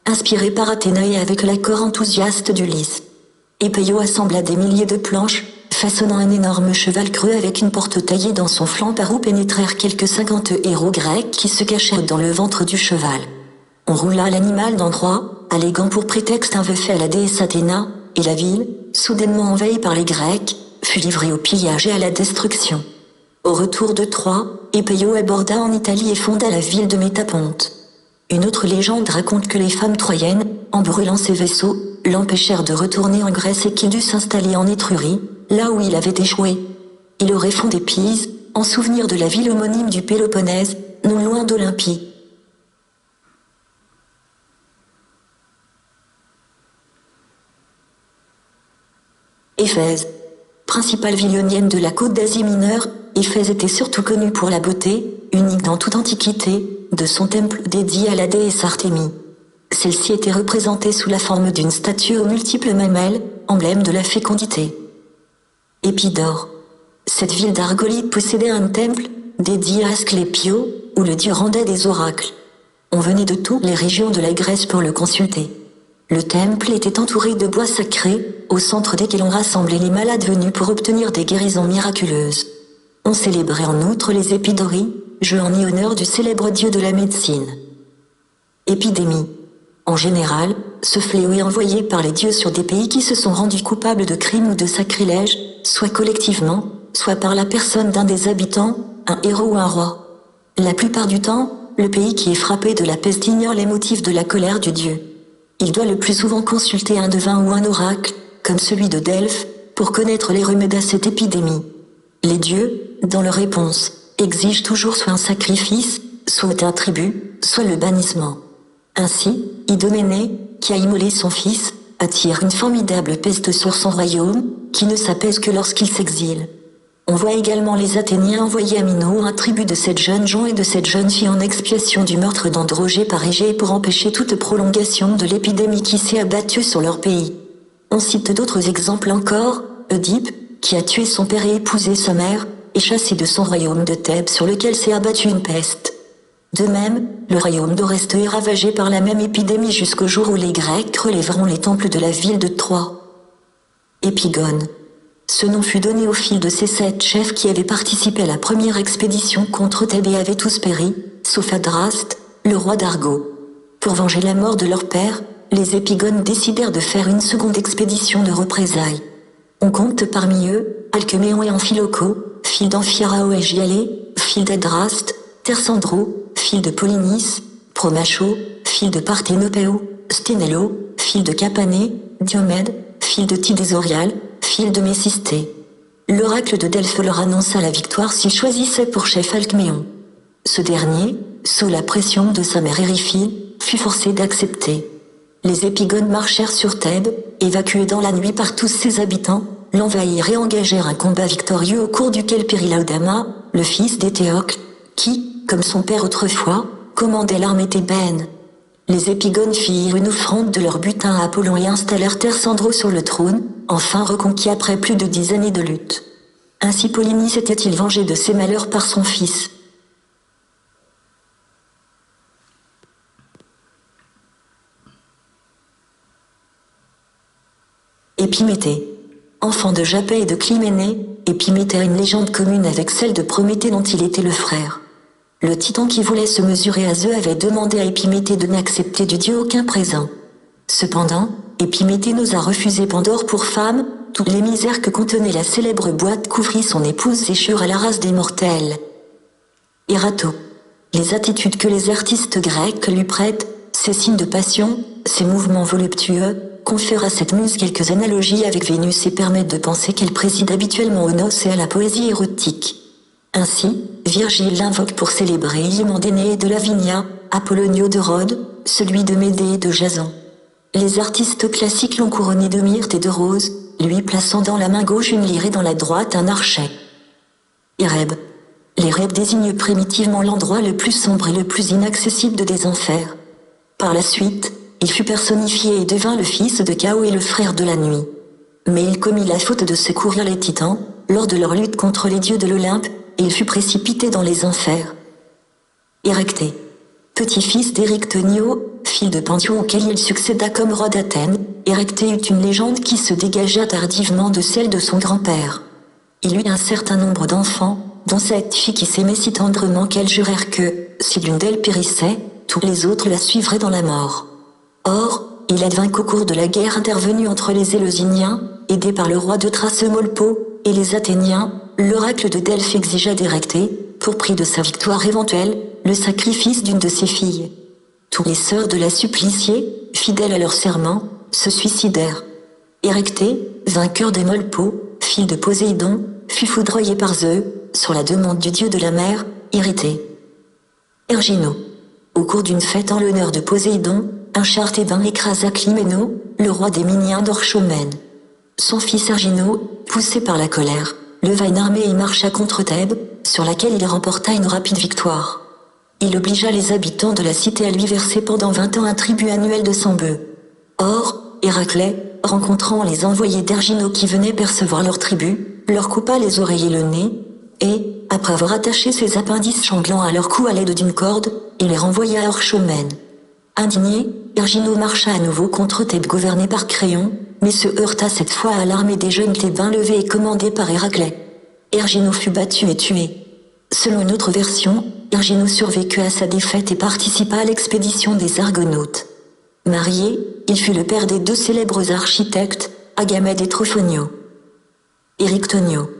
Inspiré par Athéna et avec l'accord enthousiaste d'Ulysse, Épéio assembla des milliers de planches, façonnant un énorme cheval creux avec une porte taillée dans son flanc par où pénétrèrent quelques 50 héros grecs qui se cachèrent dans le ventre du cheval. On roula l'animal d'endroit, alléguant pour prétexte un vœu fait à la déesse Athéna, et la ville, soudainement envahie par les Grecs, fut livrée au pillage et à la destruction. Au retour de Troie, Épéio aborda en Italie et fonda la ville de Métaponte. Une autre légende raconte que les femmes troyennes, en brûlant ses vaisseaux, l'empêchèrent de retourner en Grèce et qu'il dut s'installer en Étrurie, là où il avait échoué. Il aurait fondé Pise, en souvenir de la ville homonyme du Péloponnèse, non loin d'Olympie. Éphèse. Principale ville ionienne de la côte d'Asie mineure, Éphèse était surtout connue pour la beauté, unique dans toute antiquité, de son temple dédié à la déesse Artémis. Celle-ci était représentée sous la forme d'une statue aux multiples mamelles, emblème de la fécondité. Épidore. Cette ville d'Argolide possédait un temple, dédié à Asclépio, où le dieu rendait des oracles. On venait de toutes les régions de la Grèce pour le consulter. Le temple était entouré de bois sacrés, au centre desquels on rassemblait les malades venus pour obtenir des guérisons miraculeuses. On célébrait en outre les épidories, jeux en honneur du célèbre dieu de la médecine. Épidémie. En général, ce fléau est envoyé par les dieux sur des pays qui se sont rendus coupables de crimes ou de sacrilèges, soit collectivement, soit par la personne d'un des habitants, un héros ou un roi. La plupart du temps, le pays qui est frappé de la peste ignore les motifs de la colère du dieu. Il doit le plus souvent consulter un devin ou un oracle, comme celui de Delphes, pour connaître les remèdes à cette épidémie. Les dieux, dans leur réponse, exigent toujours soit un sacrifice, soit un tribut, soit le bannissement. Ainsi, Idoménée, qui a immolé son fils, attire une formidable peste sur son royaume, qui ne s'apaise que lorsqu'il s'exile. On voit également les Athéniens envoyer à Minos un tribut de 7 jeunes gens et de 7 jeunes filles en expiation du meurtre d'Androgée par Égée pour empêcher toute prolongation de l'épidémie qui s'est abattue sur leur pays. On cite d'autres exemples encore, Oedipe, qui a tué son père et épousé sa mère, et chassé de son royaume de Thèbes sur lequel s'est abattue une peste. De même, le royaume d'Oreste est ravagé par la même épidémie jusqu'au jour où les Grecs relèveront les temples de la ville de Troie. Épigone. Ce nom fut donné au fil de ces 7 chefs qui avaient participé à la première expédition contre Thèbes et avaient tous péri, sauf Adraste, le roi d'Argo. Pour venger la mort de leur père, les Épigones décidèrent de faire une seconde expédition de représailles. On compte parmi eux, Alcméon et Amphiloco, fils d'Amphiarao et Gialé, fils d'Adraste, Tersandro, fils de Polynice, Promacho, fils de Parthénopéo, Sténélo, fils de Capané, Diomède, fils de Tidésorial, fils de Mésisté. L'oracle de Delphes leur annonça la victoire s'ils choisissaient pour chef Alcméon. Ce dernier, sous la pression de sa mère Éryphile, fut forcé d'accepter. Les Épigones marchèrent sur Thèbes, évacués dans la nuit par tous ses habitants, l'envahirent et engagèrent un combat victorieux au cours duquel périt Laodama, le fils d'Éthéocle, qui, comme son père autrefois, commandait l'armée thébaine. Les Épigones firent une offrande de leur butin à Apollon et installèrent Tersandro sur le trône, enfin reconquis après plus de 10 années de lutte. Ainsi Polynice était-il vengé de ses malheurs par son fils. Épiméthée. Enfant de Japet et de Clyménée, Épiméthée a une légende commune avec celle de Prométhée dont il était le frère. Le titan qui voulait se mesurer à Zeus avait demandé à Épiméthée de n'accepter du dieu aucun présent. Cependant, Épiméthée n'osa refuser Pandore pour femme, toutes les misères que contenait la célèbre boîte couvrit son épouse et chura la race des mortels. Erato. Les attitudes que les artistes grecs lui prêtent, ses signes de passion, ses mouvements voluptueux, confèrent à cette muse quelques analogies avec Vénus et permettent de penser qu'elle préside habituellement aux noces et à la poésie érotique. Ainsi, Virgile l'invoque pour célébrer Hyménée de Lavinia, Apollonio de Rhodes, celui de Médée et de Jason. Les artistes classiques l'ont couronné de myrte et de rose, lui plaçant dans la main gauche une lyre et dans la droite un archet. Éreb. L'Éreb désigne primitivement l'endroit le plus sombre et le plus inaccessible des enfers. Par la suite, il fut personnifié et devint le fils de Chaos et le frère de la nuit. Mais il commit la faute de secourir les titans, lors de leur lutte contre les dieux de l'Olympe, et il fut précipité dans les enfers. Érecté. Petit-fils d'Érictonio, fils de Pention auquel il succéda comme roi d'Athènes, Érecté eut une légende qui se dégagea tardivement de celle de son grand-père. Il eut un certain nombre d'enfants, dont 7 filles qui s'aimaient si tendrement qu'elles jurèrent que, si l'une d'elles périssait, tous les autres la suivraient dans la mort. Or, il advint qu'au cours de la guerre intervenue entre les Éleusyniens, aidés par le roi de Thrace Molpo, et les Athéniens, l'oracle de Delphes exigea d'Érecté, pour prix de sa victoire éventuelle, le sacrifice d'une de ses filles. Tous les sœurs de la suppliciée, fidèles à leur serment, se suicidèrent. Érecté, vainqueur des Molpo, fils de Poséidon, fut foudroyé par Zeus, sur la demande du dieu de la mer, irrité. Ergino. Au cours d'une fête en l'honneur de Poséidon, un char thébain écrasa Clyméno, le roi des Miniens d'Orchomène. Son fils Ergino, poussé par la colère, leva une armée et marcha contre Thèbes, sur laquelle il remporta une rapide victoire. Il obligea les habitants de la cité à lui verser pendant 20 ans un tribut annuel de 100 bœufs. Or, Héraclès, rencontrant les envoyés d'Erginau qui venaient percevoir leur tribut, leur coupa les oreilles et le nez, et, après avoir attaché ses appendices sanglants à leur cou à l'aide d'une corde, il les renvoya à Orchomène. Indigné, Erginau marcha à nouveau contre Thèbes gouvernée par Créon, mais se heurta cette fois à l'armée des jeunes Thébains levée et commandée par Héraclès. Erginau fut battu et tué. Selon une autre version, Erginau survécut à sa défaite et participa à l'expédition des Argonautes. Marié, il fut le père des deux célèbres architectes, Agamède et Trophonio. Érictonio.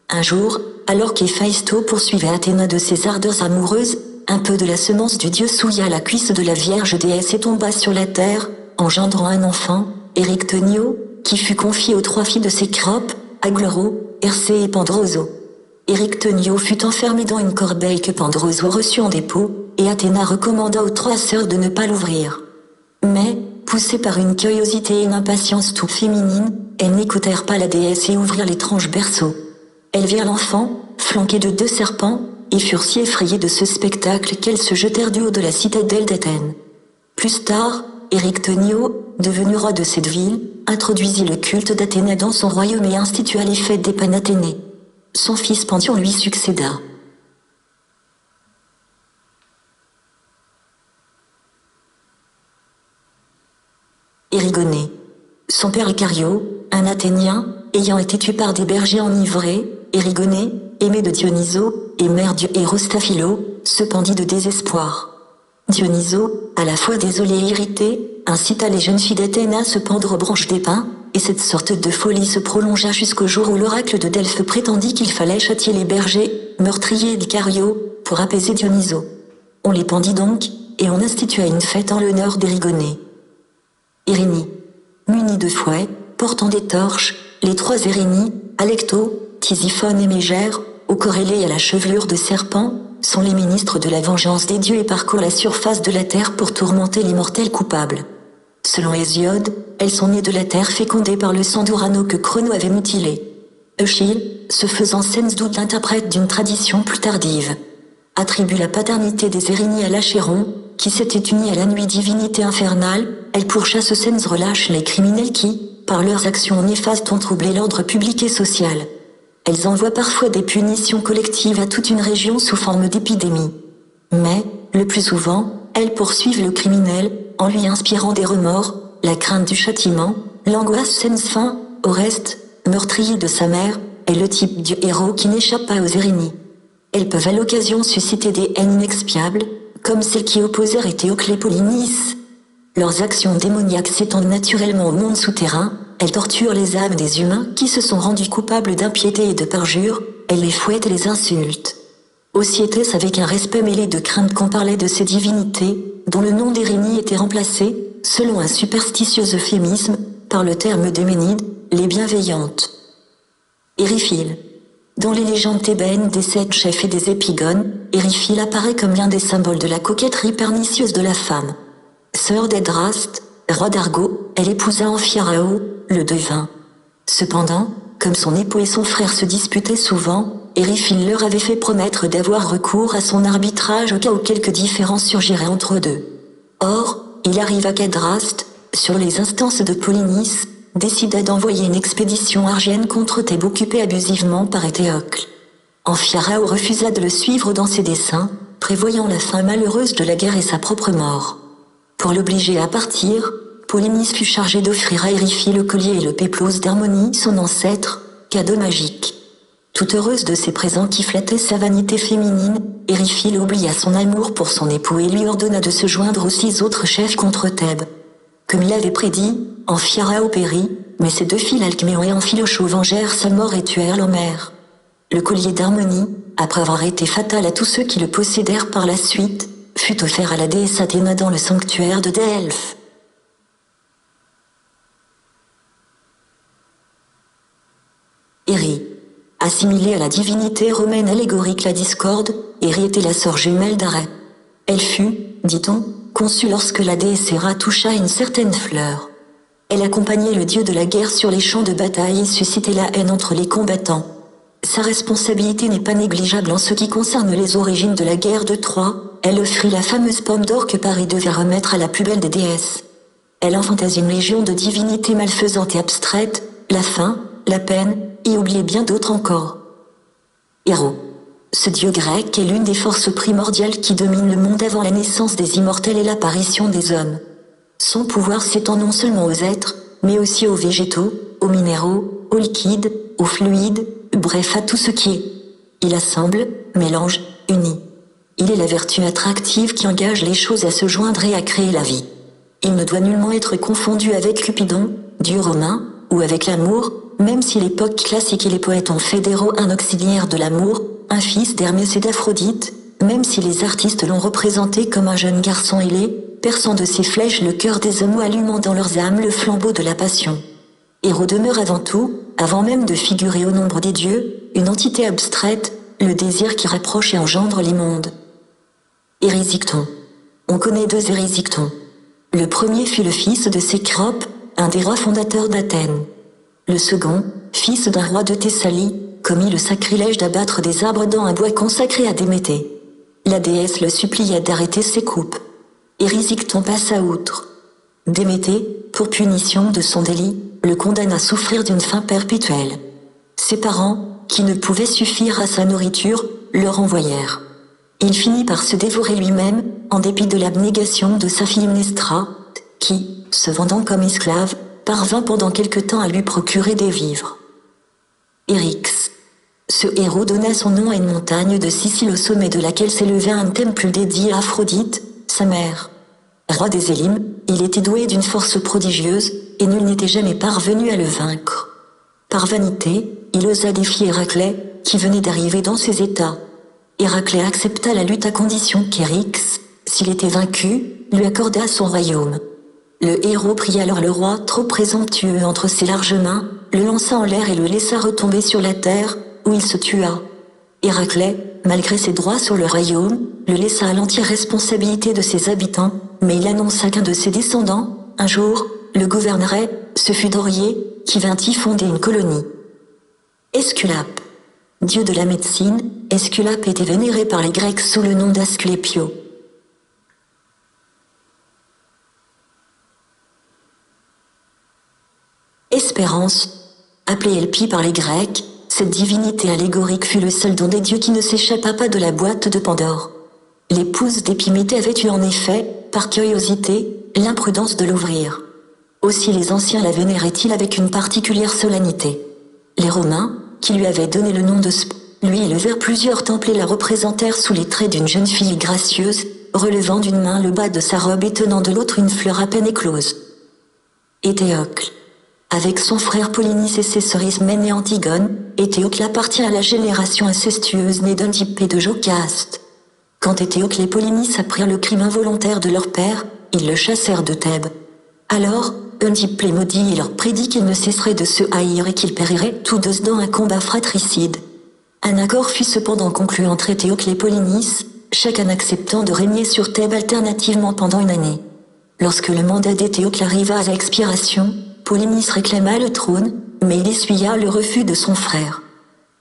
Un jour, alors qu'Héphaïsto poursuivait Athéna de ses ardeurs amoureuses, un peu de la semence du dieu souilla la cuisse de la vierge déesse et tomba sur la terre, engendrant un enfant, Érictonio, qui fut confié aux trois filles de Cécrope, Agloro, Hercé et Pandroso. Érictonio fut enfermé dans une corbeille que Pandroso reçut en dépôt, et Athéna recommanda aux trois sœurs de ne pas l'ouvrir. Mais, poussées par une curiosité et une impatience tout féminine, elles n'écoutèrent pas la déesse et ouvrirent l'étrange berceau. Elles virent l'enfant, flanqué de deux serpents, et furent si effrayées de ce spectacle qu'elles se jetèrent du haut de la citadelle d'Athènes. Plus tard, Érictonio, devenu roi de cette ville, introduisit le culte d'Athéna dans son royaume et institua les fêtes des Panathénées. Son fils Pandion lui succéda. Érigonée. Son père Icario, un Athénien, ayant été tué par des bergers enivrés, Érigonée, aimé de Dionyso, et mère du héros Staphilo, se pendit de désespoir. Dionyso, à la fois désolé et irrité, incita les jeunes filles d'Athènes à se pendre aux branches des pins, et cette sorte de folie se prolongea jusqu'au jour où l'oracle de Delphes prétendit qu'il fallait châtier les bergers, meurtriers d'Icario, pour apaiser Dionyso. On les pendit donc, et on institua une fête en l'honneur d'Érigonée. Irénie. Munis de fouets, portant des torches, les trois Érénies, Alecto, Tisiphone et Mégère, au corps ailé et à la chevelure de serpent, sont les ministres de la vengeance des dieux et parcourent la surface de la terre pour tourmenter les mortels coupables. Selon Hésiode, elles sont nées de la terre fécondée par le sang d'Urano que Crono avait mutilé. Eschyle, se faisant scène doute l'interprète d'une tradition plus tardive, attribue la paternité des Érénies à l'Achéron, qui s'était uni à la nuit divinité infernale. Elle pourchasse Sens relâche les criminels qui, par leurs actions néfastes ont troublé l'ordre public et social. Elles envoient parfois des punitions collectives à toute une région sous forme d'épidémie. Mais, le plus souvent, elles poursuivent le criminel, en lui inspirant des remords, la crainte du châtiment, l'angoisse sans fin. Au reste, meurtrier de sa mère, est le type du héros qui n'échappe pas aux Érénies. Elles peuvent à l'occasion susciter des haines inexpiables, comme celles qui opposèrent Éthéocle et Polynice. Leurs actions démoniaques s'étendent naturellement au monde souterrain, elles torturent les âmes des humains qui se sont rendus coupables d'impiété et de perjure, elles les fouettent et les insultent. Aussi était-ce avec un respect mêlé de crainte qu'on parlait de ces divinités, dont le nom d'Érénie était remplacé, selon un superstitieux euphémisme, par le terme d'Euménide, les bienveillantes. Éryphile. Dans les légendes thébaines des 7 chefs et des épigones, Éryphile apparaît comme l'un des symboles de la coquetterie pernicieuse de la femme. Sœur d'Edraste, roi d'Argo, elle épousa Amphiarao, le devin. Cependant, comme son époux et son frère se disputaient souvent, Éryphile leur avait fait promettre d'avoir recours à son arbitrage au cas où quelques différends surgiraient entre eux deux. Or, il arriva qu'Edraste, sur les instances de Polynice, décida d'envoyer une expédition argienne contre Thèbes occupée abusivement par Éthéocle. Amphiarao refusa de le suivre dans ses desseins, prévoyant la fin malheureuse de la guerre et sa propre mort. Pour l'obliger à partir, Polynice fut chargée d'offrir à Éryphile le collier et le péplos d'Harmonie, son ancêtre, cadeau magique. Toute heureuse de ces présents qui flattaient sa vanité féminine, Éryphile oublia son amour pour son époux et lui ordonna de se joindre aux 6 autres chefs contre Thèbes. Comme il avait prédit, Amphiarao périt, mais ses 2 filles Alcméon et Amphilochos vengèrent sa mort et tuèrent leur mère. Le collier d'Harmonie, après avoir été fatal à tous ceux qui le possédèrent par la suite, fut offert à la déesse Athéna dans le sanctuaire de Delphes. Érie. Assimilée à la divinité romaine allégorique la discorde, Érie était la sœur jumelle d'Arès. Elle fut, dit-on, conçue lorsque la déesse Héra toucha une certaine fleur. Elle accompagnait le dieu de la guerre sur les champs de bataille et suscitait la haine entre les combattants. Sa responsabilité n'est pas négligeable en ce qui concerne les origines de la guerre de Troie. Elle offrit la fameuse pomme d'or que Paris devait remettre à la plus belle des déesses. Elle enfantasie une légion de divinités malfaisantes et abstraites, la faim, la peine, et oublie bien d'autres encore. Héros. Ce dieu grec est l'une des forces primordiales qui dominent le monde avant la naissance des immortels et l'apparition des hommes. Son pouvoir s'étend non seulement aux êtres, mais aussi aux végétaux, aux minéraux, aux liquides, aux fluides, bref à tout ce qui est. Il assemble, mélange, unit. Il est la vertu attractive qui engage les choses à se joindre et à créer la vie. Il ne doit nullement être confondu avec Cupidon, dieu romain, ou avec l'amour, même si l'époque classique et les poètes ont fait d'Héros un auxiliaire de l'amour, un fils d'Hermès et d'Aphrodite, même si les artistes l'ont représenté comme un jeune garçon ailé, perçant de ses flèches le cœur des hommes ou allumant dans leurs âmes le flambeau de la passion. Héros demeure avant tout, avant même de figurer au nombre des dieux, une entité abstraite, le désir qui rapproche et engendre les mondes. Érysichthon. On connaît deux Érysichtons. Le premier fut le fils de Cécrope, un des rois fondateurs d'Athènes. Le second, fils d'un roi de Thessalie, commit le sacrilège d'abattre des arbres dans un bois consacré à Déméter. La déesse le supplia d'arrêter ses coupes. Érysichthon passa outre. Déméter, pour punition de son délit, le condamne à souffrir d'une faim perpétuelle. Ses parents, qui ne pouvaient suffire à sa nourriture, le renvoyèrent. Il finit par se dévorer lui-même, en dépit de l'abnégation de sa fille Mnestra, qui, se vendant comme esclave, parvint pendant quelque temps à lui procurer des vivres. Eryx. Ce héros donna son nom à une montagne de Sicile au sommet de laquelle s'élevait un temple dédié à Aphrodite, sa mère. Roi des Élymes, il était doué d'une force prodigieuse, et nul n'était jamais parvenu à le vaincre. Par vanité, il osa défier Héraclès, qui venait d'arriver dans ses états. Héraclès accepta la lutte à condition qu'Eryx, s'il était vaincu, lui accordât son royaume. Le héros prit alors le roi trop présomptueux entre ses larges mains, le lança en l'air et le laissa retomber sur la terre, où il se tua. Héraclès, malgré ses droits sur le royaume, le laissa à l'entière responsabilité de ses habitants, mais il annonça qu'un de ses descendants, un jour, le gouvernerait. Ce fut Dorier, qui vint y fonder une colonie. Esculape. Dieu de la médecine, Esculape était vénéré par les Grecs sous le nom d'Asclépio. Espérance. Appelée Elpie par les Grecs, cette divinité allégorique fut le seul don des dieux qui ne s'échappa pas de la boîte de Pandore. L'épouse d'Épiméthée avait eu en effet, par curiosité, l'imprudence de l'ouvrir. Aussi les anciens la vénéraient-ils avec une particulière solennité. Les Romains, qui lui avaient donné le nom de lui élevèrent plusieurs temples et la représentèrent sous les traits d'une jeune fille gracieuse, relevant d'une main le bas de sa robe et tenant de l'autre une fleur à peine éclose. Éthéocle. Avec son frère Polynice et ses sœurs Ismène et Antigone, Éthéocle appartient à la génération incestueuse née d'Oedipe et de Jocaste. Quand Éthéocle et Polynice apprirent le crime involontaire de leur père, ils le chassèrent de Thèbes. Alors, Oedipe les maudit et leur prédit qu'ils ne cesseraient de se haïr et qu'ils périraient tous deux dans un combat fratricide. Un accord fut cependant conclu entre Éthéocle et Polynice, chacun acceptant de régner sur Thèbes alternativement pendant une année. Lorsque le mandat d'Éthéocle arriva à l'expiration, Polynice réclama le trône, mais il essuya le refus de son frère.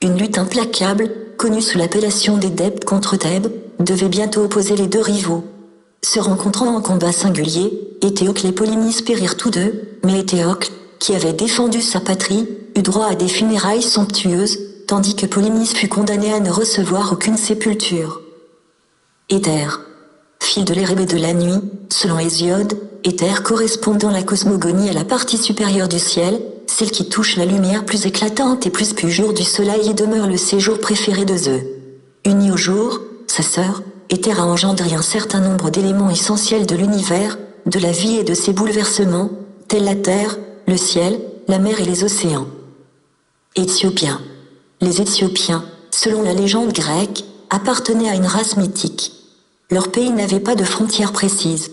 Une lutte implacable, connue sous l'appellation des Dèbes contre Thèbes, devait bientôt opposer les deux rivaux. Se rencontrant en combat singulier, Éthéocle et Polynice périrent tous deux, mais Éthéocle, qui avait défendu sa patrie, eut droit à des funérailles somptueuses, tandis que Polynice fut condamné à ne recevoir aucune sépulture. Éther. Fille de l'air et de la nuit, selon Hésiode, Éther correspond dans la cosmogonie à la partie supérieure du ciel, celle qui touche la lumière plus éclatante et plus pure jour du soleil et demeure le séjour préféré de Zeus. Unie au jour, sa sœur, Éther a engendré un certain nombre d'éléments essentiels de l'univers, de la vie et de ses bouleversements, tels la terre, le ciel, la mer et les océans. Éthiopiens. Les Éthiopiens, selon la légende grecque, appartenaient à une race mythique. Leur pays n'avait pas de frontières précises.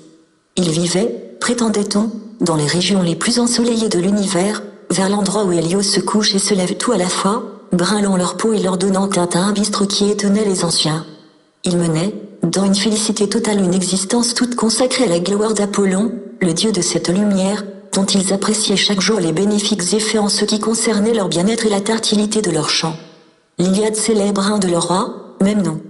Ils vivaient, prétendait-on, dans les régions les plus ensoleillées de l'univers, vers l'endroit où Hélios se couche et se lève tout à la fois, brinlant leur peau et leur donnant un teint bistre qui étonnait les anciens. Ils menaient, dans une félicité totale, une existence toute consacrée à la gloire d'Apollon, le dieu de cette lumière, dont ils appréciaient chaque jour les bénéfiques effets en ce qui concernait leur bien-être et la fertilité de leurs champs. L'Iliade célèbre un de leurs rois, même nom.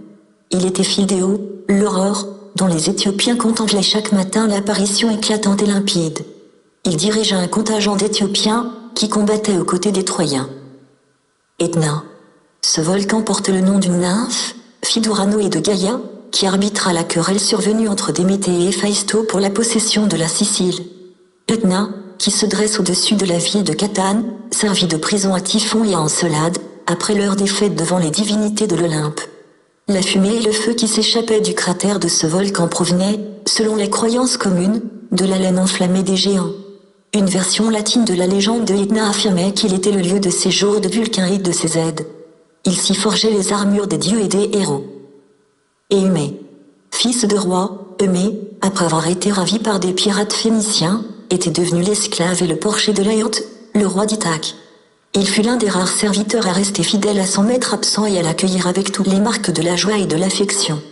Il était Phildéo, l'aurore, dont les Éthiopiens contemplaient chaque matin l'apparition éclatante et limpide. il dirigea un contingent d'Éthiopiens qui combattaient aux côtés des Troyens. Etna. Ce volcan porte le nom d'une nymphe, fille d'Urano et de Gaïa, qui arbitra la querelle survenue entre Déméter et Héphaïsto pour la possession de la Sicile. Etna, qui se dresse au-dessus de la ville de Catane, servit de prison à Typhon et à Encelade, après leur défaite devant les divinités de l'Olympe. La fumée et le feu qui s'échappaient du cratère de ce volcan provenaient, selon les croyances communes, de la laine enflammée des géants. Une version latine de la légende de Etna affirmait qu'il était le lieu de séjour de Vulcain et de ses aides. Il s'y forgeait les armures des dieux et des héros. Et Eumée, fils de roi, Eumée, après avoir été ravi par des pirates phéniciens, était devenu l'esclave et le porcher de Laïonte, le roi d'Ithaque. Il fut l'un des rares serviteurs à rester fidèle à son maître absent et à l'accueillir avec toutes les marques de la joie et de l'affection.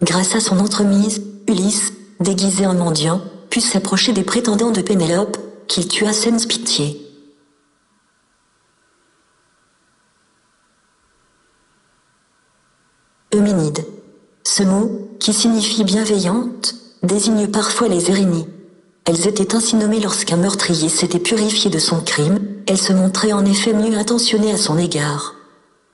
Grâce à son entremise, Ulysse, déguisé en mendiant, put s'approcher des prétendants de Pénélope, qu'il tua sans pitié. Euménide. Ce mot, qui signifie bienveillante, désigne parfois les Érénies. Elles étaient ainsi nommées lorsqu'un meurtrier s'était purifié de son crime, elles se montraient en effet mieux intentionnées à son égard.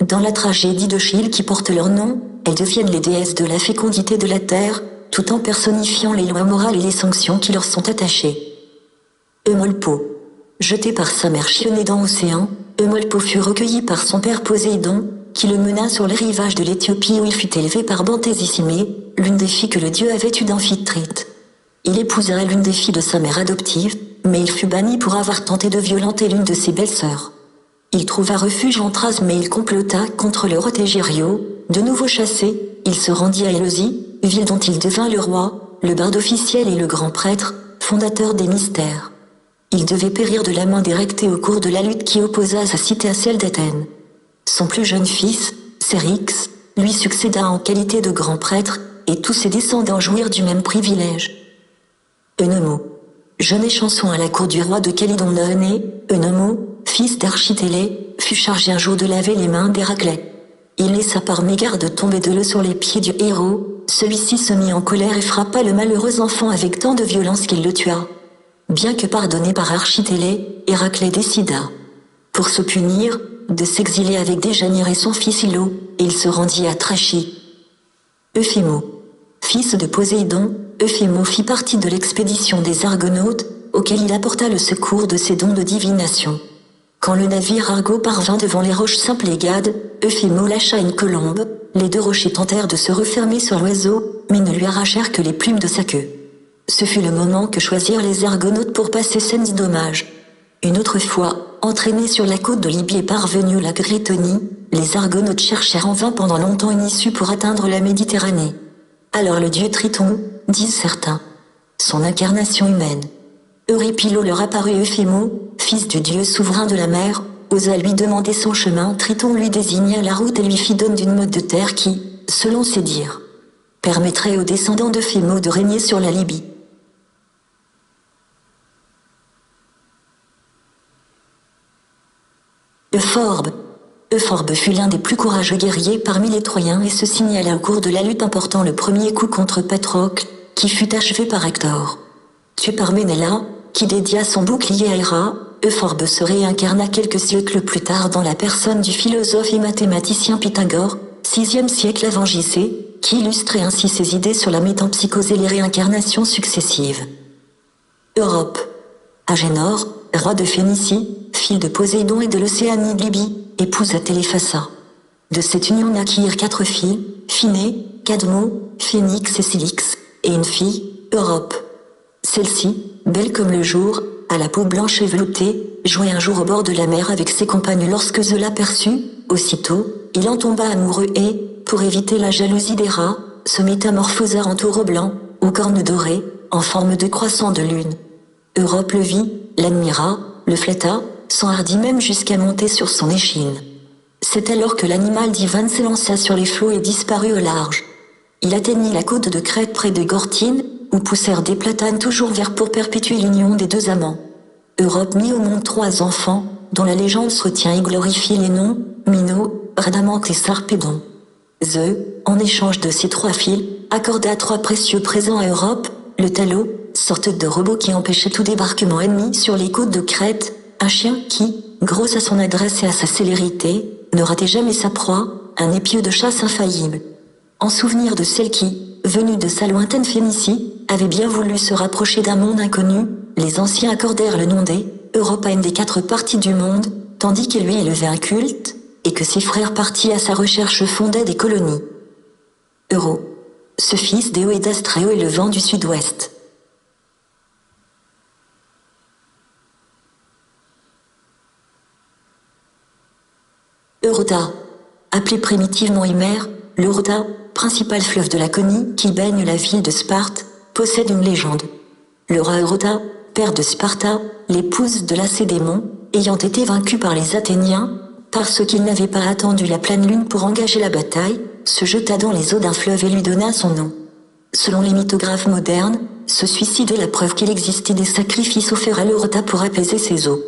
Dans la tragédie d'Eschyle qui porte leur nom, elles deviennent les déesses de la fécondité de la terre, tout en personnifiant les lois morales et les sanctions qui leur sont attachées. Eumolpo. Jeté par sa mère Chione dans l'océan, Eumolpo fut recueilli par son père Poséidon, qui le mena sur les rivages de l'Éthiopie où il fut élevé par Bantésisimée, l'une des filles que le dieu avait eue d'Amphitrite. Il épousa l'une des filles de sa mère adoptive, mais il fut banni pour avoir tenté de violenter l'une de ses belles-sœurs. Il trouva refuge en Thrace mais il complota contre le Rotégirio. De nouveau chassé, il se rendit à Éleusis, ville dont il devint le roi, le barde officiel et le grand prêtre, fondateur des mystères. Il devait périr de la main d'Érectée au cours de la lutte qui opposa sa cité à celle d'Athènes. Son plus jeune fils, Cérix, lui succéda en qualité de grand prêtre, et tous ses descendants jouirent du même privilège. Eunomo. Jeune échanson à la cour du roi de Calydon-Noénée, Eunomo, fils d'Architélé, fut chargé un jour de laver les mains d'Héraclès. Il laissa par mégarde tomber de l'eau sur les pieds du héros, celui-ci se mit en colère et frappa le malheureux enfant avec tant de violence qu'il le tua. Bien que pardonné par Architélé, Héraclès décida, pour se punir, de s'exiler avec Déjanire et son fils Ilo, et il se rendit à Trachie. Euphémo. Fils de Poséidon, Euphémo fit partie de l'expédition des Argonautes, auquel il apporta le secours de ses dons de divination. Quand le navire Argo parvint devant les roches Symplegades, Euphémo lâcha une colombe, les deux rochers tentèrent de se refermer sur l'oiseau, mais ne lui arrachèrent que les plumes de sa queue. Ce fut le moment que choisirent les Argonautes pour passer sans dommage. Une autre fois, entraînés sur la côte de Libye et parvenus à la Grétonie, les Argonautes cherchèrent en vain pendant longtemps une issue pour atteindre la Méditerranée. Alors le dieu Triton, disent certains. Son incarnation humaine. Euripilo leur apparut Euphémo, fils du dieu souverain de la mer, osa lui demander son chemin. Triton lui désigna la route et lui fit don d'une mode de terre qui, selon ses dires, permettrait aux descendants d'Euphémo de régner sur la Libye. Euphorbe. Euphorbe fut l'un des plus courageux guerriers parmi les Troyens et se signala au cours de la lutte emportant le premier coup contre Patrocle, qui fut achevé par Hector. Tué par Ménéla, qui dédia son bouclier à Héra, Euphorbe se réincarna quelques siècles plus tard dans la personne du philosophe et mathématicien Pythagore, 6e siècle avant J.C., qui illustrait ainsi ses idées sur la métempsychose et les réincarnations successives. Europe. Agénor, roi de Phénicie, fille de Poséidon et de l'Océanie de Libye, épousa Téléphassa. De cette union naquirent 4 filles, Phinée, Cadmo, Phénix et Cilix, et une fille, Europe. Celle-ci, belle comme le jour, à la peau blanche et veloutée, jouait un jour au bord de la mer avec ses compagnes lorsque Zeus l'aperçut. Aussitôt, il en tomba amoureux et, pour éviter la jalousie des rats, se métamorphosa en taureau blanc, aux cornes dorées, en forme de croissant de lune. Europe le vit, l'admira, le flatta, s'enhardit même jusqu'à monter sur son échine. C'est alors que l'animal divin s'élança sur les flots et disparut au large. Il atteignit la côte de Crète près de Gortine, où poussèrent des platanes toujours verts pour perpétuer l'union des deux amants. Europe mit au monde 3 enfants, dont la légende se retient et glorifie les noms, Mino, Rhadamanthe et Sarpédon. Zeus, en échange de ces 3 filles, accorda 3 précieux présents à Europe, le talot, sorte de robot qui empêchait tout débarquement ennemi sur les côtes de Crète, un chien qui, grâce à son adresse et à sa célérité, ne ratait jamais sa proie, un épieu de chasse infaillible. En souvenir de celle qui, venue de sa lointaine Phénicie, avait bien voulu se rapprocher d'un monde inconnu, les anciens accordèrent le nom des Europe à une des 4 parties du monde, tandis qu'il lui élevait un culte, et que ses frères partis à sa recherche fondaient des colonies. Euro. Ce fils d'Éo et d'Astréo est le vent du sud-ouest. Eurota. Appelé primitivement Hymère, l'Eurota, principal fleuve de Laconie qui baigne la ville de Sparte, possède une légende. Le roi Eurota, père de Sparta, l'épouse de Lacédémon, ayant été vaincu par les Athéniens, parce qu'il n'avait pas attendu la pleine lune pour engager la bataille, se jeta dans les eaux d'un fleuve et lui donna son nom. Selon les mythographes modernes, ce suicide est la preuve qu'il existait des sacrifices offerts à l'Eurota pour apaiser ses eaux.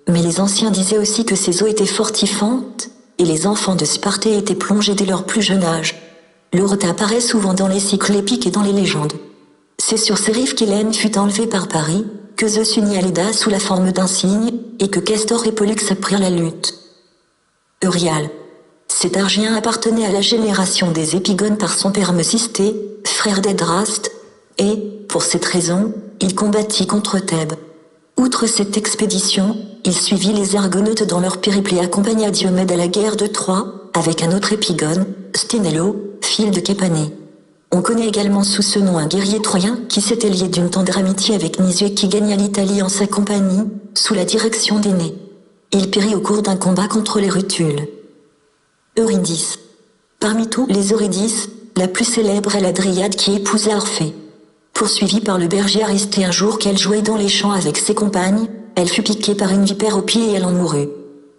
Mais les anciens disaient aussi que ces eaux étaient fortifiantes, et les enfants de Sparte étaient plongés dès leur plus jeune âge. L'Eurota apparaît souvent dans les cycles épiques et dans les légendes. C'est sur ces rives qu'Hélène fut enlevée par Paris, que Zeus unit à Léda sous la forme d'un cygne, et que Castor et Pollux apprirent la lutte. Euryale. Cet Argien appartenait à la génération des Épigones par son père Mésistée, frère d'Edraste, et, pour cette raison, il combattit contre Thèbes. Outre cette expédition, il suivit les Argonautes dans leur périple et accompagna Diomède à la guerre de Troie, avec un autre Épigone, Sténélo, fils de Képanée. On connaît également sous ce nom un guerrier troyen qui s'était lié d'une tendre amitié avec Nisue et qui gagna l'Italie en sa compagnie, sous la direction d'Énée. Il périt au cours d'un combat contre les Rutules. Eurydice. Parmi tous les Eurydices, la plus célèbre est la Dryade qui épousa Orphée. Poursuivie par le berger Aristée un jour qu'elle jouait dans les champs avec ses compagnes, elle fut piquée par une vipère au pied et elle en mourut.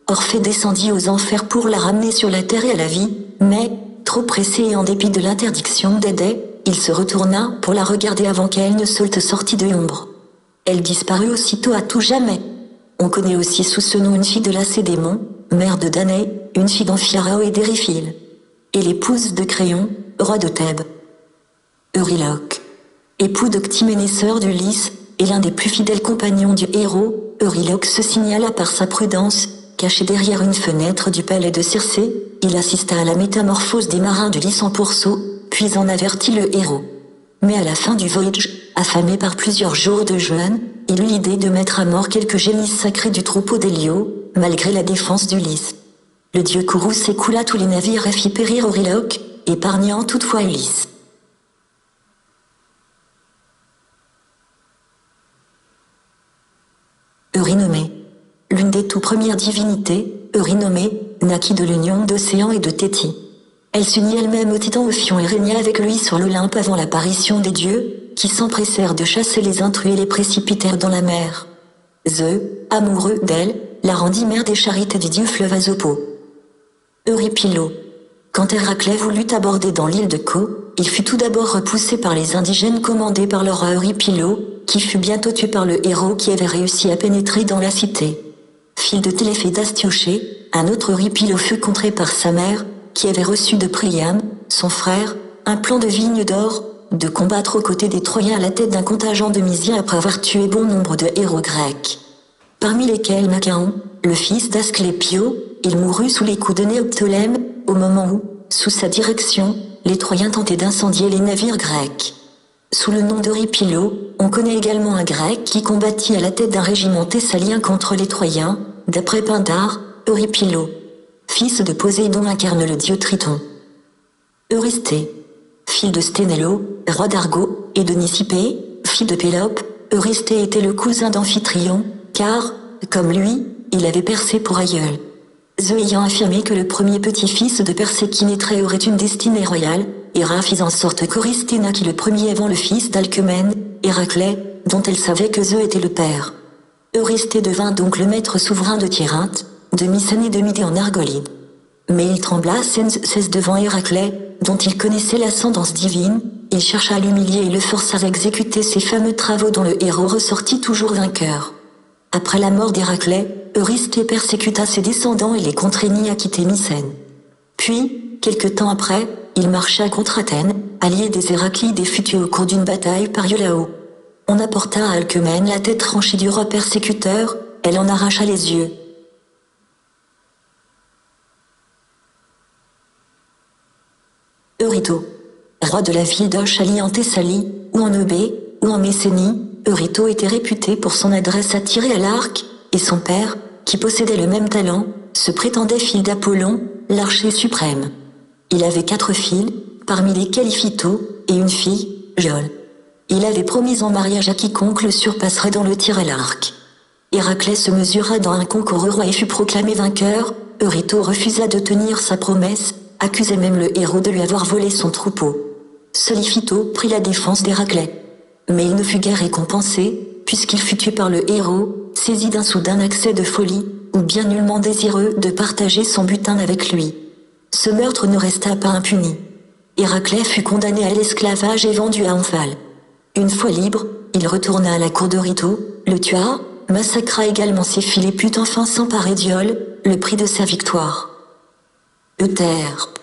Orphée descendit aux enfers pour la ramener sur la terre et à la vie, mais, trop pressé et en dépit de l'interdiction d'Édée, il se retourna pour la regarder avant qu'elle ne saute sortie de l'ombre. Elle disparut aussitôt à tout jamais. On connaît aussi sous ce nom une fille de Lacédémon, mère de Danée, une fille d'Amphiarao et d'Ériphile, et l'épouse de Créon, roi de Thèbes. Euryloque. Époux d'Octymène, sœur d'Ulysse, et l'un des plus fidèles compagnons du héros, Euryloque se signala par sa prudence. Caché derrière une fenêtre du palais de Circé, il assista à la métamorphose des marins d'Ulysse en pourceau, puis en avertit le héros. Mais à la fin du voyage, affamé par plusieurs jours de jeûne, il eut l'idée de mettre à mort quelques génisses sacrés du troupeau d'Hélio, malgré la défense d'Ulysse. Le dieu Courous écoula tous les navires et fit périr Euryloque, épargnant toutefois Ulysse. Eurynomée. L'une des tout premières divinités, Eurynomée, naquit de l'union d'Océan et de Thétis. Elle s'unit elle-même au titan Ophion et régna avec lui sur l'Olympe avant l'apparition des dieux, qui s'empressèrent de chasser les intrus et les précipitèrent dans la mer. Zeus, amoureux d'elle, la rendit mère des charités du dieu fleuve Azopo. Eurypilo. Quand Héraclès voulut aborder dans l'île de Cos, il fut tout d'abord repoussé par les indigènes commandés par le roi Eurypilo, qui fut bientôt tué par le héros qui avait réussi à pénétrer dans la cité. Fils de Téléphée d'Astyoché, un autre Eurypilo fut contré par sa mère, qui avait reçu de Priam, son frère, un plan de vigne d'or, de combattre aux côtés des Troyens à la tête d'un contingent de Mysiens après avoir tué bon nombre de héros grecs. Parmi lesquels Machaon, le fils d'Asclépio, il mourut sous les coups de Néoptolème, au moment où, sous sa direction, les Troyens tentaient d'incendier les navires grecs. Sous le nom d'Eurypilo, on connaît également un grec qui combattit à la tête d'un régiment thessalien contre les Troyens, d'après Pindare, Eurypilo. Fils de Poséidon incarne le dieu Triton. Eurysthée. Fils de Sténélo, roi d'Argo, et de Nicipée, fille de Pélope, Eurysthée était le cousin d'Amphitryon, car, comme lui, il avait Persée pour aïeul. Zeus ayant affirmé que le premier petit-fils de Persée qui naîtrait aurait une destinée royale, Héra fit en sorte qu'Eurysthée naquit le premier avant le fils d'Alcmène, Héraclès, dont elle savait que Zeus était le père. Eurysthée devint donc le maître souverain de Tirynthe, de Mycène et de Midée en Argolide. Mais il trembla sans cesse devant Héraclès, dont il connaissait l'ascendance divine, il chercha à l'humilier et le força à exécuter ses fameux travaux dont le héros ressortit toujours vainqueur. Après la mort d'Héraclès, Eurysthée persécuta ses descendants et les contraignit à quitter Mycène. Puis, quelque temps après, il marcha contre Athènes, allié des Héraclides et fut tué au cours d'une bataille par Iolao. On apporta à Alcmène la tête tranchée du roi persécuteur, elle en arracha les yeux. Euryto. Roi de la ville d'Ochalie en Thessalie, ou en Eubée, ou en Messénie, Euryto était réputé pour son adresse à tirer à l'arc, et son père, qui possédait le même talent, se prétendait fils d'Apollon, l'archer suprême. Il avait 4 filles, parmi lesquelles Iphito, et une fille, Iole. Il avait promis en mariage à quiconque le surpasserait dans le tir à l'arc. Héraclès se mesura dans un concours au roi et fut proclamé vainqueur. Euryto refusa de tenir sa promesse, accusait même le héros de lui avoir volé son troupeau. Seul Iphito prit la défense d'Héraclès. Mais il ne fut guère récompensé, puisqu'il fut tué par le héros, saisi d'un soudain accès de folie, ou bien nullement désireux de partager son butin avec lui. Ce meurtre ne resta pas impuni. Héraclès fut condamné à l'esclavage et vendu à Omphale. Une fois libre, il retourna à la cour d'Euryto, le tua, massacra également ses filles et put enfin s'emparer d'Iole, le prix de sa victoire. Euterpe.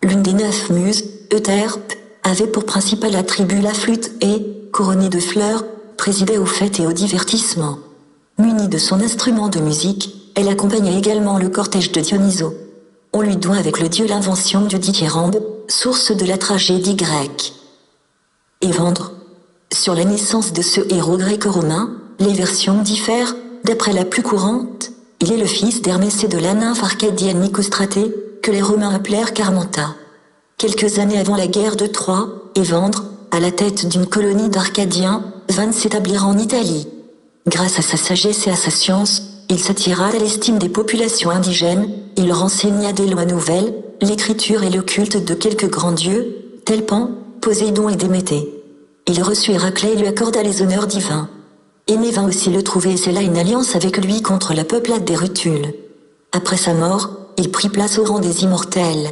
L'une des 9 muses, Euterpe, avait pour principal attribut la flûte et, couronnée de fleurs, présidait aux fêtes et aux divertissements. Munie de son instrument de musique, elle accompagnait également le cortège de Dionysos. On lui doit avec le dieu l'invention du dithyrambe, source de la tragédie grecque. Évandre. Sur la naissance de ce héros gréco-romain, les versions diffèrent. D'après la plus courante, il est le fils d'Hermès et de la nymphe arcadienne Nicostratée, que les Romains appelèrent Carmenta. Quelques années avant la guerre de Troie, Évandre, à la tête d'une colonie d'Arcadiens, vint s'établir en Italie. Grâce à sa sagesse et à sa science, il s'attira à l'estime des populations indigènes, il leur enseigna des lois nouvelles, l'écriture et le culte de quelques grands dieux, tels Pan, Poséidon et Déméter. Il reçut Héraclès et lui accorda les honneurs divins. Énée vint aussi le trouver et scella une alliance avec lui contre la peuplade des Rutules. Après sa mort, il prit place au rang des immortels.